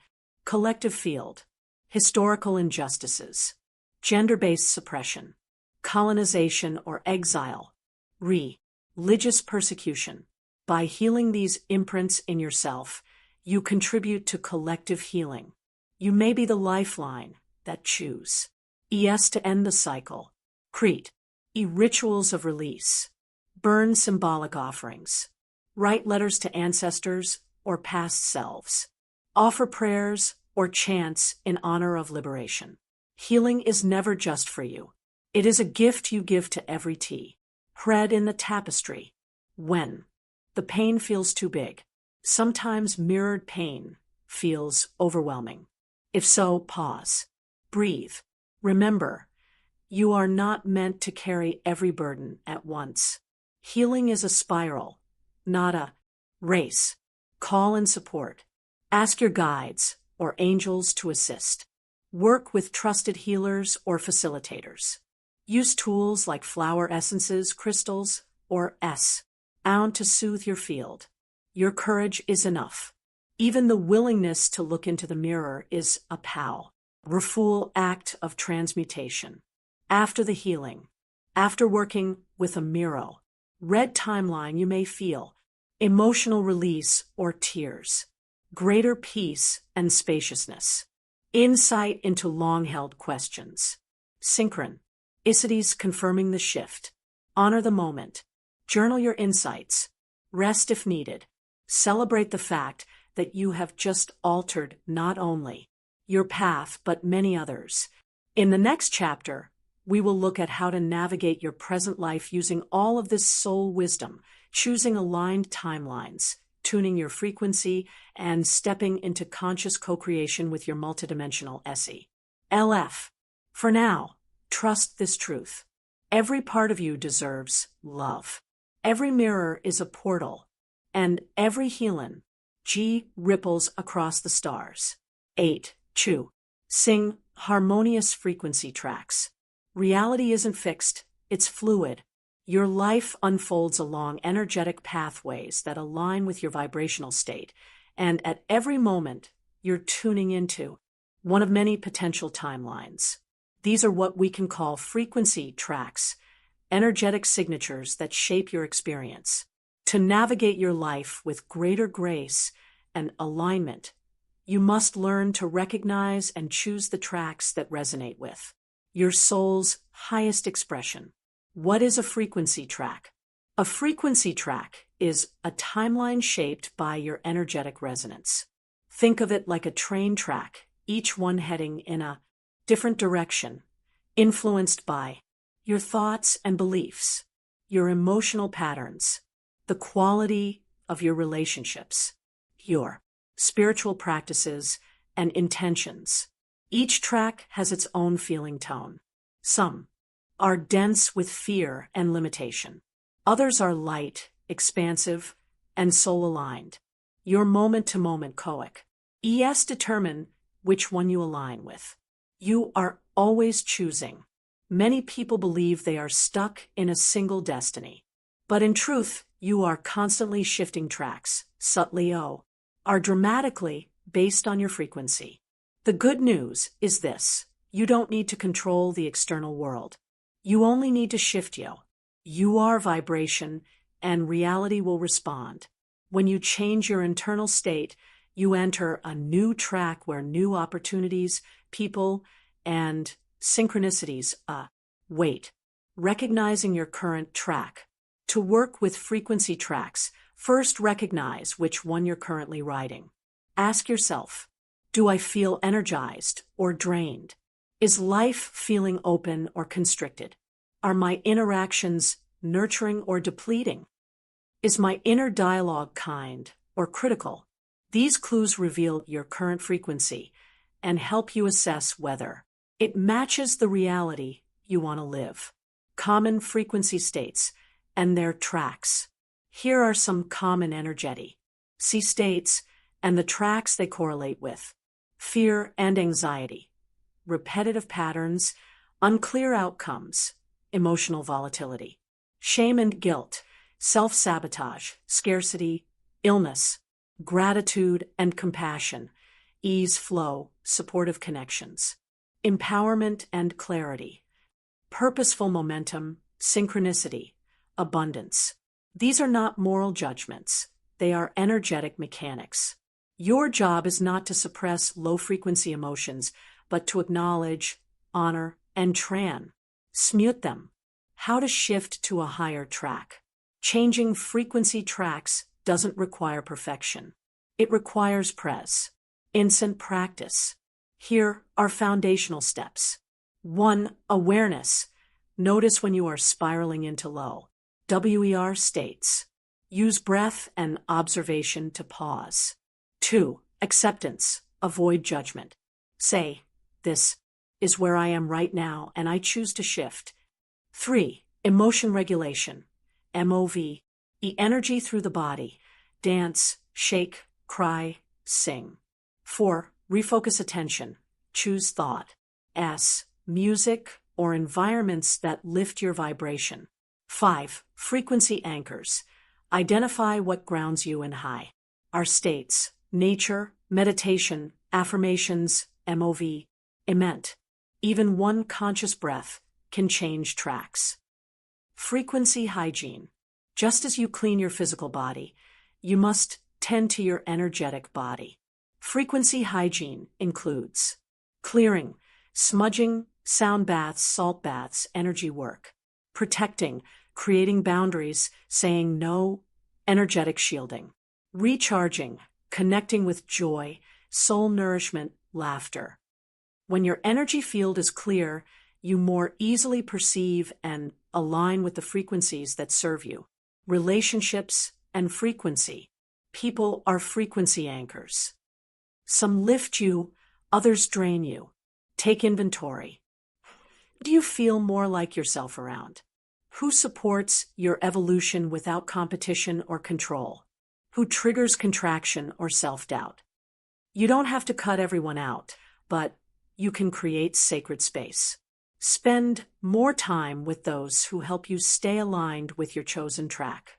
collective field. Historical injustices, gender-based suppression, colonization or exile, religious persecution. By healing these imprints in yourself, you contribute to collective healing. You may be the lifeline that choose to end the cycle. Create rituals of release. Burn symbolic offerings. Write letters to ancestors or past selves. Offer prayers or chants in honor of liberation. Healing is never just for you. It is a gift you give to every thread in the tapestry. When the pain feels too big, sometimes mirrored pain feels overwhelming. If so, pause. Breathe. Remember, you are not meant to carry every burden at once. Healing is a spiral, not a race. Call in support. Ask your guides or angels to assist. Work with trusted healers or facilitators. Use tools like flower essences, crystals, or sound to soothe your field. Your courage is enough. Even the willingness to look into the mirror is a powerful act of transmutation. After the healing, after working with a mirror, red timeline, you may feel emotional release or tears, greater peace and spaciousness, insight into long-held questions, synchronicities confirming the shift. Honor the moment. Journal your insights. Rest if needed. Celebrate the fact that you have just altered not only your path but many others. In the next chapter, we will look at how to navigate your present life using all of this soul wisdom, choosing aligned timelines, tuning your frequency, and stepping into conscious co-creation with your multidimensional LF. For now, trust this truth. Every part of you deserves love. Every mirror is a portal, and every healing ripples across the stars. 8. Sing harmonious frequency tracks. Reality isn't fixed, it's fluid. Your life unfolds along energetic pathways that align with your vibrational state, and at every moment, you're tuning into one of many potential timelines. These are what we can call frequency tracks, energetic signatures that shape your experience. To navigate your life with greater grace and alignment, you must learn to recognize and choose the tracks that resonate with your soul's highest expression. What is a frequency track? A frequency track is a timeline shaped by your energetic resonance. Think of it like a train track, each one heading in a different direction, influenced by your thoughts and beliefs, your emotional patterns, the quality of your relationships, your spiritual practices, and intentions. Each track has its own feeling tone. Some are dense with fear and limitation. Others are light, expansive, and soul-aligned. Your moment-to-moment determine which one you align with. You are always choosing. Many people believe they are stuck in a single destiny. But in truth, you are constantly shifting tracks, subtly are dramatically based on your frequency. The good news is this: you don't need to control the external world. You only need to shift you. You are vibration, and reality will respond. When you change your internal state, you enter a new track where new opportunities, people, and synchronicities wait. Recognizing your current track. To work with frequency tracks, first recognize which one you're currently riding. Ask yourself, do I feel energized or drained? Is life feeling open or constricted? Are my interactions nurturing or depleting? Is my inner dialogue kind or critical? These clues reveal your current frequency and help you assess whether it matches the reality you want to live. Common frequency states and their tracks. Here are some common energetic states and the tracks they correlate with. Fear and anxiety, repetitive patterns, unclear outcomes, emotional volatility. Shame and guilt, self-sabotage, scarcity, illness. Gratitude and compassion, ease, flow, supportive connections. Empowerment and clarity, purposeful momentum, synchronicity, abundance. These are not moral judgments, they are energetic mechanics. Your job is not to suppress low-frequency emotions, but to acknowledge, honor, and transmute them. How to shift to a higher track. Changing frequency tracks doesn't require perfection. It requires instant practice. Here are foundational steps. 1. Awareness. Notice when you are spiraling into low states. Use breath and observation to pause. 2. Acceptance. Avoid judgment. Say, this is where I am right now and I choose to shift. 3. Emotion regulation. MOV. Energy through the body. Dance, shake, cry, sing. 4. Refocus attention. Choose thought. Music or environments that lift your vibration. 5. Frequency anchors. Identify what grounds you in high states. Nature, meditation, affirmations, MOV, emment. Even one conscious breath can change tracks. Frequency hygiene. Just as you clean your physical body, you must tend to your energetic body. Frequency hygiene includes clearing, smudging, sound baths, salt baths, energy work, protecting, creating boundaries, saying no, energetic shielding, recharging, connecting with joy, soul nourishment, laughter. When your energy field is clear, you more easily perceive and align with the frequencies that serve you. Relationships and frequency. People are frequency anchors. Some lift you, others drain you. Take inventory. Do you feel more like yourself around? Who supports your evolution without competition or control? Who triggers contraction or self-doubt? You don't have to cut everyone out, but you can create sacred space. Spend more time with those who help you stay aligned with your chosen track.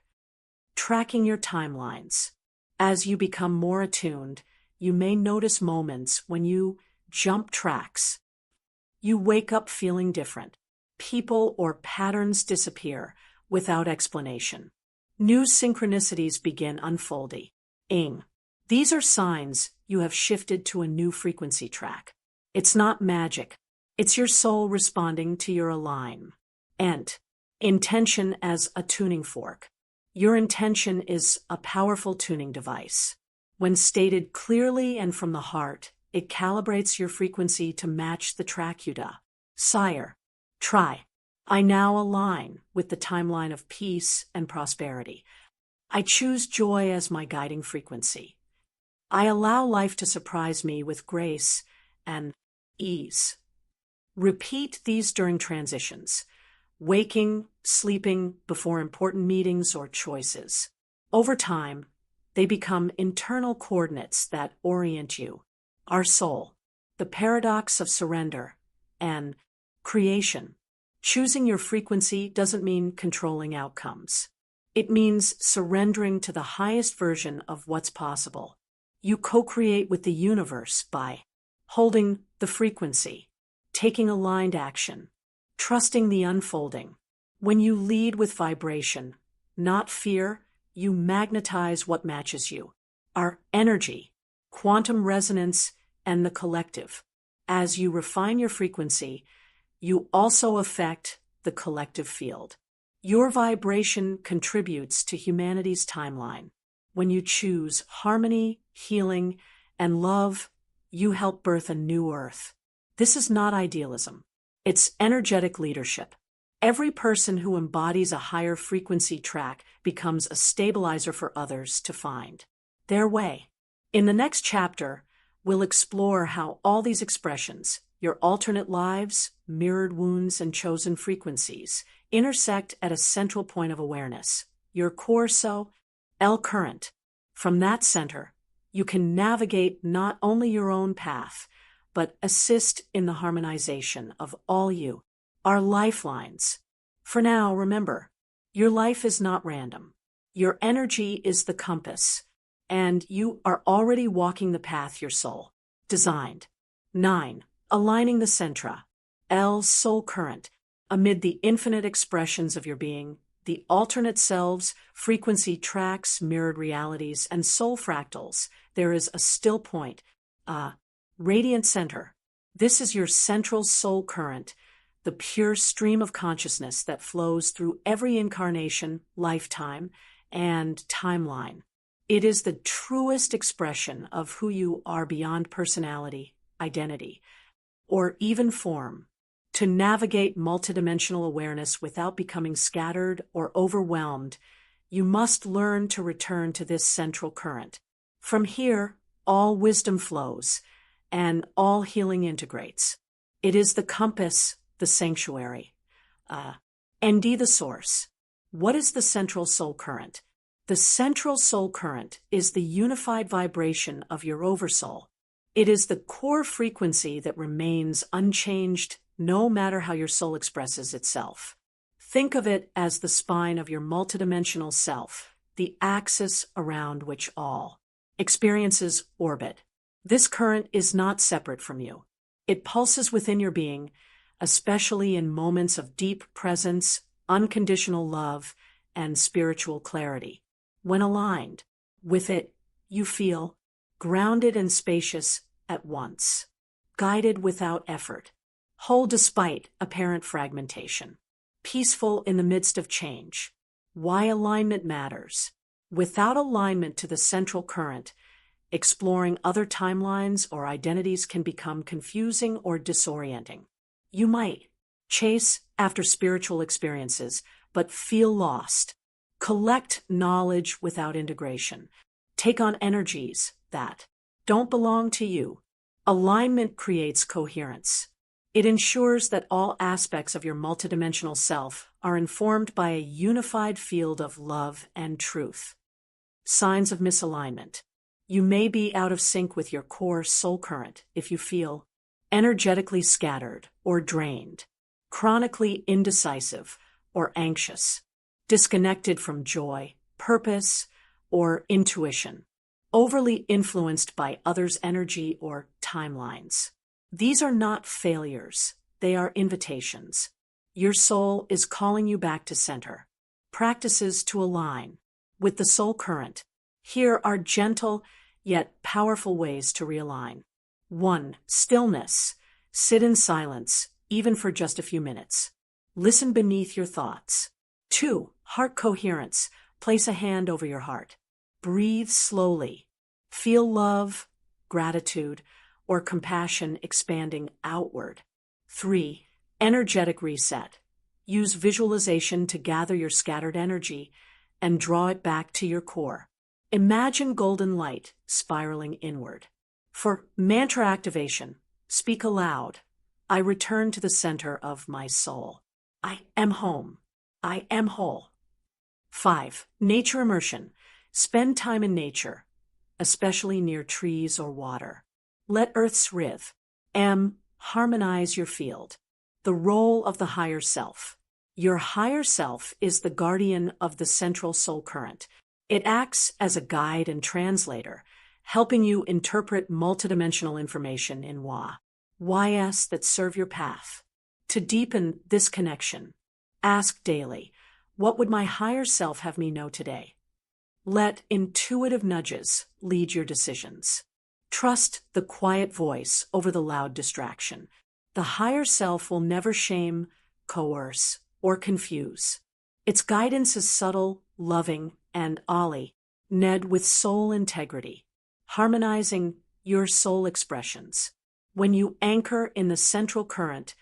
Tracking your timelines. As you become more attuned, you may notice moments when you jump tracks. You wake up feeling different. People or patterns disappear without explanation. New synchronicities begin unfolding. These are signs you have shifted to a new frequency track. It's not magic. It's your soul responding to your alignment. Intention as a tuning fork. Your intention is a powerful tuning device. When stated clearly and from the heart, it calibrates your frequency to match the track you desire. Try. I now align with the timeline of peace and prosperity. I choose joy as my guiding frequency. I allow life to surprise me with grace and ease. Repeat these during transitions, waking, sleeping, before important meetings or choices. Over time, they become internal coordinates that orient you. Our soul, the paradox of surrender and creation. Choosing your frequency doesn't mean controlling outcomes. It means surrendering to the highest version of what's possible. You co-create with the universe by holding the frequency, taking aligned action, trusting the unfolding. When you lead with vibration, not fear, you magnetize what matches you. Our energy, quantum resonance, and the collective. As you refine your frequency, you also affect the collective field. Your vibration contributes to humanity's timeline. When you choose harmony, healing, and love, you help birth a new earth. This is not idealism. It's energetic leadership. Every person who embodies a higher frequency track becomes a stabilizer for others to find their way. In the next chapter, we'll explore how all these expressions, your alternate lives, mirrored wounds, and chosen frequencies, intersect at a central point of awareness, your core L current. From that center, you can navigate not only your own path, but assist in the harmonization of all you, our lifelines. For now, remember, your life is not random. Your energy is the compass, and you are already walking the path your soul designed. 9. Aligning the centra, L soul current, amid the infinite expressions of your being, the alternate selves, frequency tracks, mirrored realities, and soul fractals, there is a still point, a radiant center. This is your central soul current, the pure stream of consciousness that flows through every incarnation, lifetime, and timeline. It is the truest expression of who you are beyond personality, identity, or even form. To navigate multidimensional awareness without becoming scattered or overwhelmed, you must learn to return to this central current. From here, all wisdom flows, and all healing integrates. It is the compass, the sanctuary, ND the source. What is the central soul current? The central soul current is the unified vibration of your Oversoul. It is the core frequency that remains unchanged no matter how your soul expresses itself. Think of it as the spine of your multidimensional self, the axis around which all experiences orbit. This current is not separate from you. It pulses within your being, especially in moments of deep presence, unconditional love, and spiritual clarity. When aligned with it, you feel grounded and spacious at once, guided without effort, whole despite apparent fragmentation, peaceful in the midst of change. Why alignment matters. Without alignment to the central current, exploring other timelines or identities can become confusing or disorienting. You might chase after spiritual experiences, but feel lost. Collect knowledge without integration. Take on energies that don't belong to you. Alignment creates coherence. It ensures that all aspects of your multidimensional self are informed by a unified field of love and truth. Signs of misalignment. You may be out of sync with your core soul current if you feel energetically scattered or drained, chronically indecisive or anxious, disconnected from joy, purpose, or intuition, overly influenced by others' energy or timelines. These are not failures, they are invitations. Your soul is calling you back to center. Practices to align with the soul current. Here are gentle yet powerful ways to realign. 1. Stillness. Sit in silence, even for just a few minutes. Listen beneath your thoughts. 2. Heart coherence. Place a hand over your heart. Breathe slowly. Feel love, gratitude, or compassion expanding outward. 3. Energetic reset. Use visualization to gather your scattered energy and draw it back to your core. Imagine golden light spiraling inward. For mantra activation, speak aloud. I return to the center of my soul. I am home. I am whole. 5. Nature immersion. Spend time in nature, especially near trees or water. Let Earth's rhythm harmonize your field. The role of the higher self. Your higher self is the guardian of the central soul current. It acts as a guide and translator, helping you interpret multidimensional information in YS that serve your path. To deepen this connection, ask daily, what would my higher self have me know today? Let intuitive nudges lead your decisions. Trust the quiet voice over the loud distraction. The higher self will never shame, coerce, or confuse. Its guidance is subtle, loving, and Ned with soul integrity, harmonizing your soul expressions. When you anchor in the central current,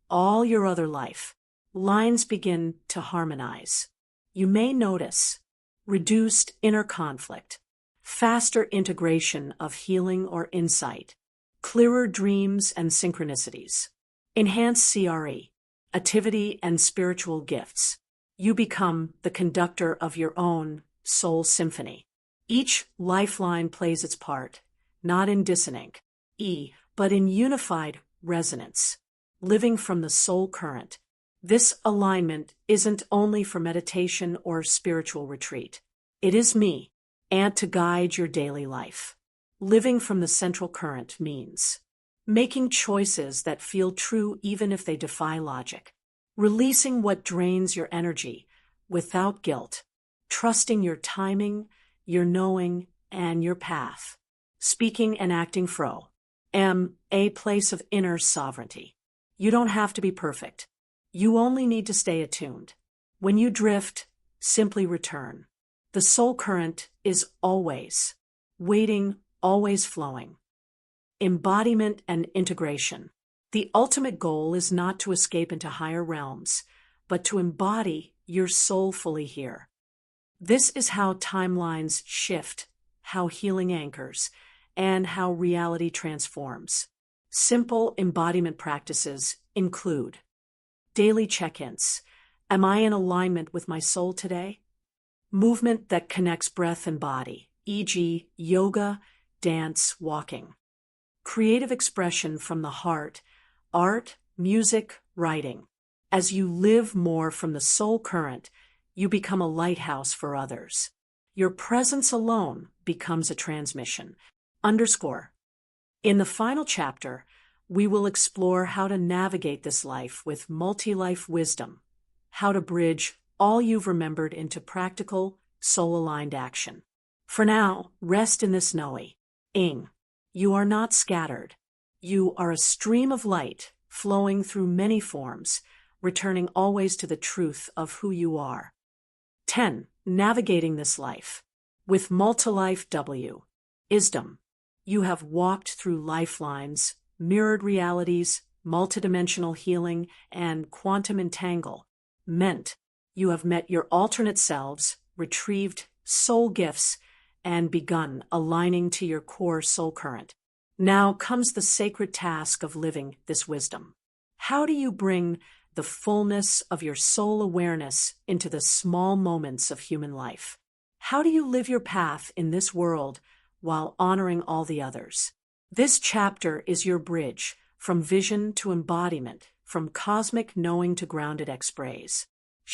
all your other life lines begin to harmonize. You may notice reduced inner conflict, faster integration of healing or insight, clearer dreams and synchronicities, enhanced CRE, activity and spiritual gifts. You become the conductor of your own soul symphony. Each lifeline plays its part, not in dissonance, but in unified resonance, living from the soul current. This alignment isn't only for meditation or spiritual retreat. It is me, and to guide your daily life. Living from the central current means making choices that feel true even if they defy logic, releasing what drains your energy without guilt, trusting your timing, your knowing, and your path, speaking and acting a place of inner sovereignty. You don't have to be perfect. You only need to stay attuned. When you drift, simply return. The soul current is always waiting, always flowing. Embodiment and integration. The ultimate goal is not to escape into higher realms, but to embody your soul fully here. This is how timelines shift, how healing anchors, and how reality transforms. Simple embodiment practices include daily check-ins. Am I in alignment with my soul today? Movement that connects breath and body, e.g., yoga, dance, walking. Creative expression from the heart, art, music, writing. As you live more from the soul current, you become a lighthouse for others. Your presence alone becomes a transmission. In the final chapter, we will explore how to navigate this life with multi-life wisdom, how to bridge all you've remembered into practical, soul-aligned action. For now, rest in this knowing. You are not scattered. You are a stream of light flowing through many forms, returning always to the truth of who you are. 10. Navigating this life. With Multi-Life Wisdom. You have walked through lifelines, mirrored realities, multidimensional healing, and quantum entanglement. You have met your alternate selves, retrieved soul gifts, and begun aligning to your core soul current. Now comes the sacred task of living this wisdom. How do you bring the fullness of your soul awareness into the small moments of human life? How do you live your path in this world while honoring all the others? This chapter is your bridge from vision to embodiment, from cosmic knowing to grounded express.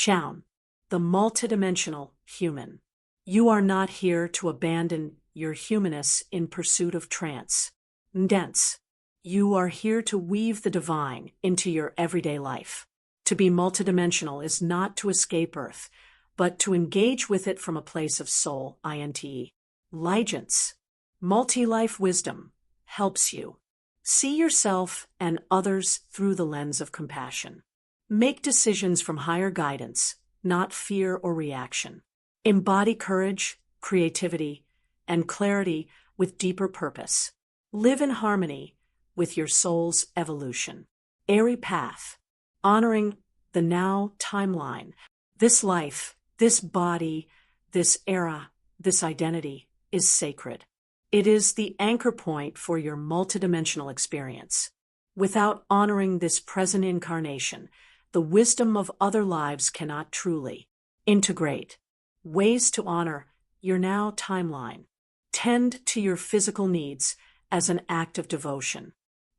The multidimensional human. You are not here to abandon your humanness in pursuit of transcendence. You are here to weave the divine into your everyday life. To be multidimensional is not to escape Earth, but to engage with it from a place of soul, Legends. Multi-life wisdom helps you see yourself and others through the lens of compassion. Make decisions from higher guidance, not fear or reaction. Embody courage, creativity, and clarity with deeper purpose. Live in harmony with your soul's evolution. Airy path. Honoring the now timeline. This life, this body, this era, this identity is sacred. It is the anchor point for your multidimensional experience. Without honoring this present incarnation, the wisdom of other lives cannot truly integrate. Ways to honor your now timeline. Tend to your physical needs as an act of devotion.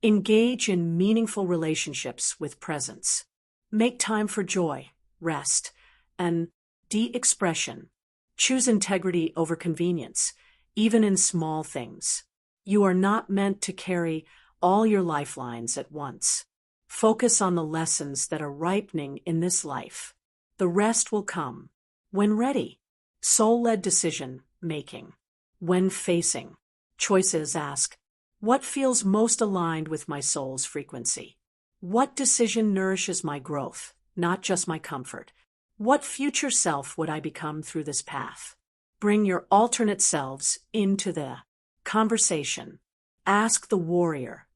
Engage in meaningful relationships with presence. Make time for joy, rest, and de-expression. Choose integrity over convenience, even in small things. You are not meant to carry all your lifelines at once. Focus on the lessons that are ripening in this life. The rest will come when ready. Soul-led decision making. When facing choices, ask, what feels most aligned with my soul's frequency? What decision nourishes my growth, not just my comfort? What future self would I become through this path? Bring your alternate selves into the conversation. Ask the warrior,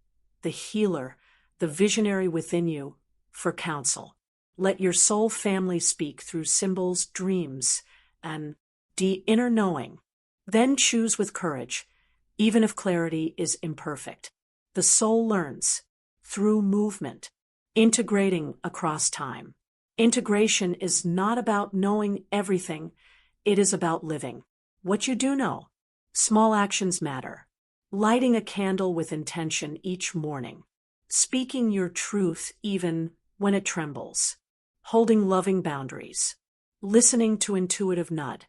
the healer, the visionary within you for counsel. Let your soul family speak through symbols, dreams, and the inner knowing. Then choose with courage, even if clarity is imperfect. The soul learns through movement, integrating across time. Integration is not about knowing everything, it is about living what you do know. Small actions matter. Lighting a candle with intention each morning. Speaking your truth even when it trembles. Holding loving boundaries. Listening to intuitive nudge.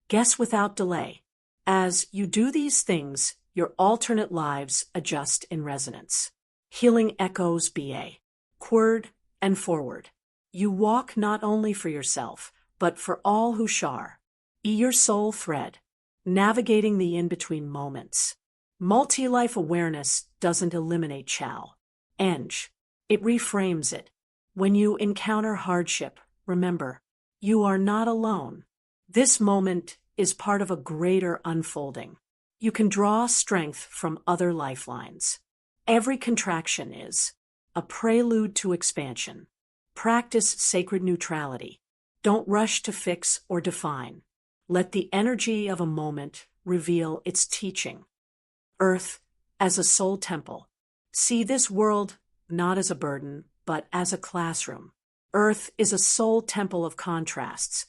Guess without delay. As you do these things, your alternate lives adjust in resonance. Healing echoes backward and forward. You walk not only for yourself, but for all who share your soul thread, navigating the in-between moments. Multi-life awareness doesn't eliminate challenge. It reframes it. When you encounter hardship, remember, you are not alone. This moment is part of a greater unfolding. You can draw strength from other lifelines. Every contraction is a prelude to expansion. Practice sacred neutrality. Don't rush to fix or define. Let the energy of a moment reveal its teaching. Earth as a soul temple. See this world not as a burden, but as a classroom. Earth is a soul temple of contrasts,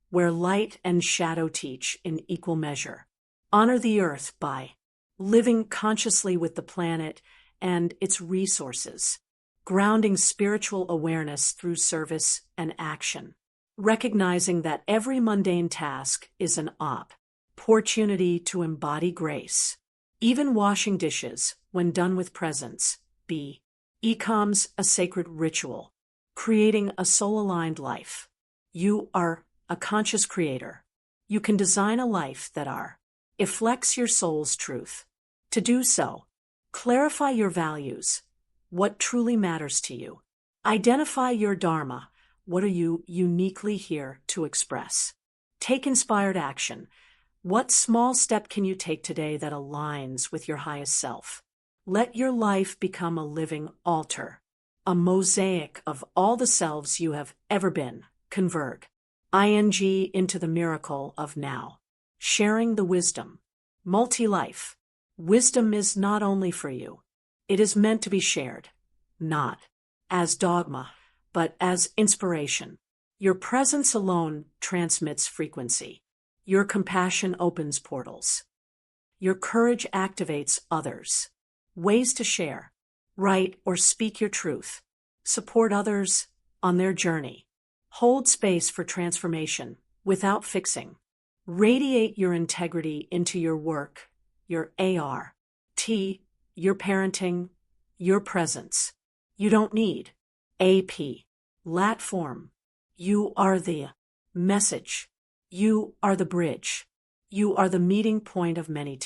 where light and shadow teach in equal measure. Honor the earth by living consciously with the planet and its resources, grounding spiritual awareness through service and action, recognizing that every mundane task is an opportunity to embody grace. Even washing dishes, when done with presence, becomes a sacred ritual, creating a soul-aligned life. You are a conscious creator. You can design a life that reflects your soul's truth. To do so, clarify your values, what truly matters to you. Identify your dharma, what are you uniquely here to express. Take inspired action. What small step can you take today that aligns with your highest self? Let your life become a living altar, a mosaic of all the selves you have ever been. Convert into the miracle of now. Sharing the wisdom. Multi-life. Wisdom is not only for you. It is meant to be shared, not as dogma, but as inspiration. Your presence alone transmits frequency. Your compassion opens portals. Your courage activates others. Ways to share. Write or speak your truth. Support others on their journey. Hold space for transformation without fixing. Radiate your integrity into your work, your ART, your parenting, your presence. You don't need lat form. You are the message. You are the bridge. You are the meeting point of many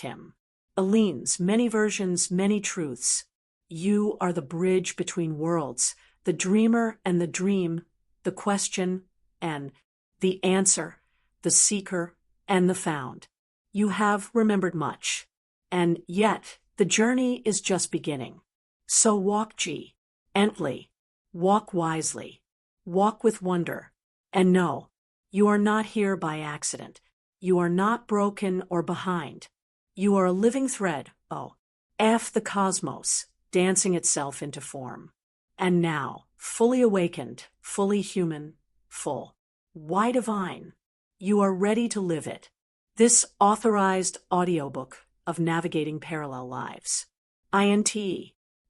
Aline's, many versions, many truths. You are the bridge between worlds, the dreamer and the dream, the question and the answer, the seeker and the found. You have remembered much, and yet the journey is just beginning. So walk gently, walk wisely, walk with wonder, and know, you are not here by accident. You are not broken or behind. You are a living thread, the cosmos, dancing itself into form. And now, fully awakened, fully human, full, why divine, you are ready to live it. This authorized audiobook of Navigating Parallel Lives. INT.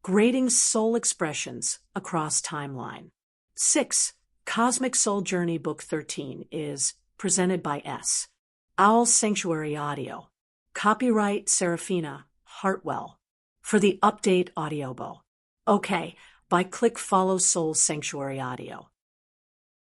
Grading Soul Expressions Across Timeline. 6. Cosmic Soul Journey Book 13 is presented by S. Owl Sanctuary Audio. Copyright Seraphina Hartwell. For the update audiobook. Okay, by click follow Soul Sanctuary Audio.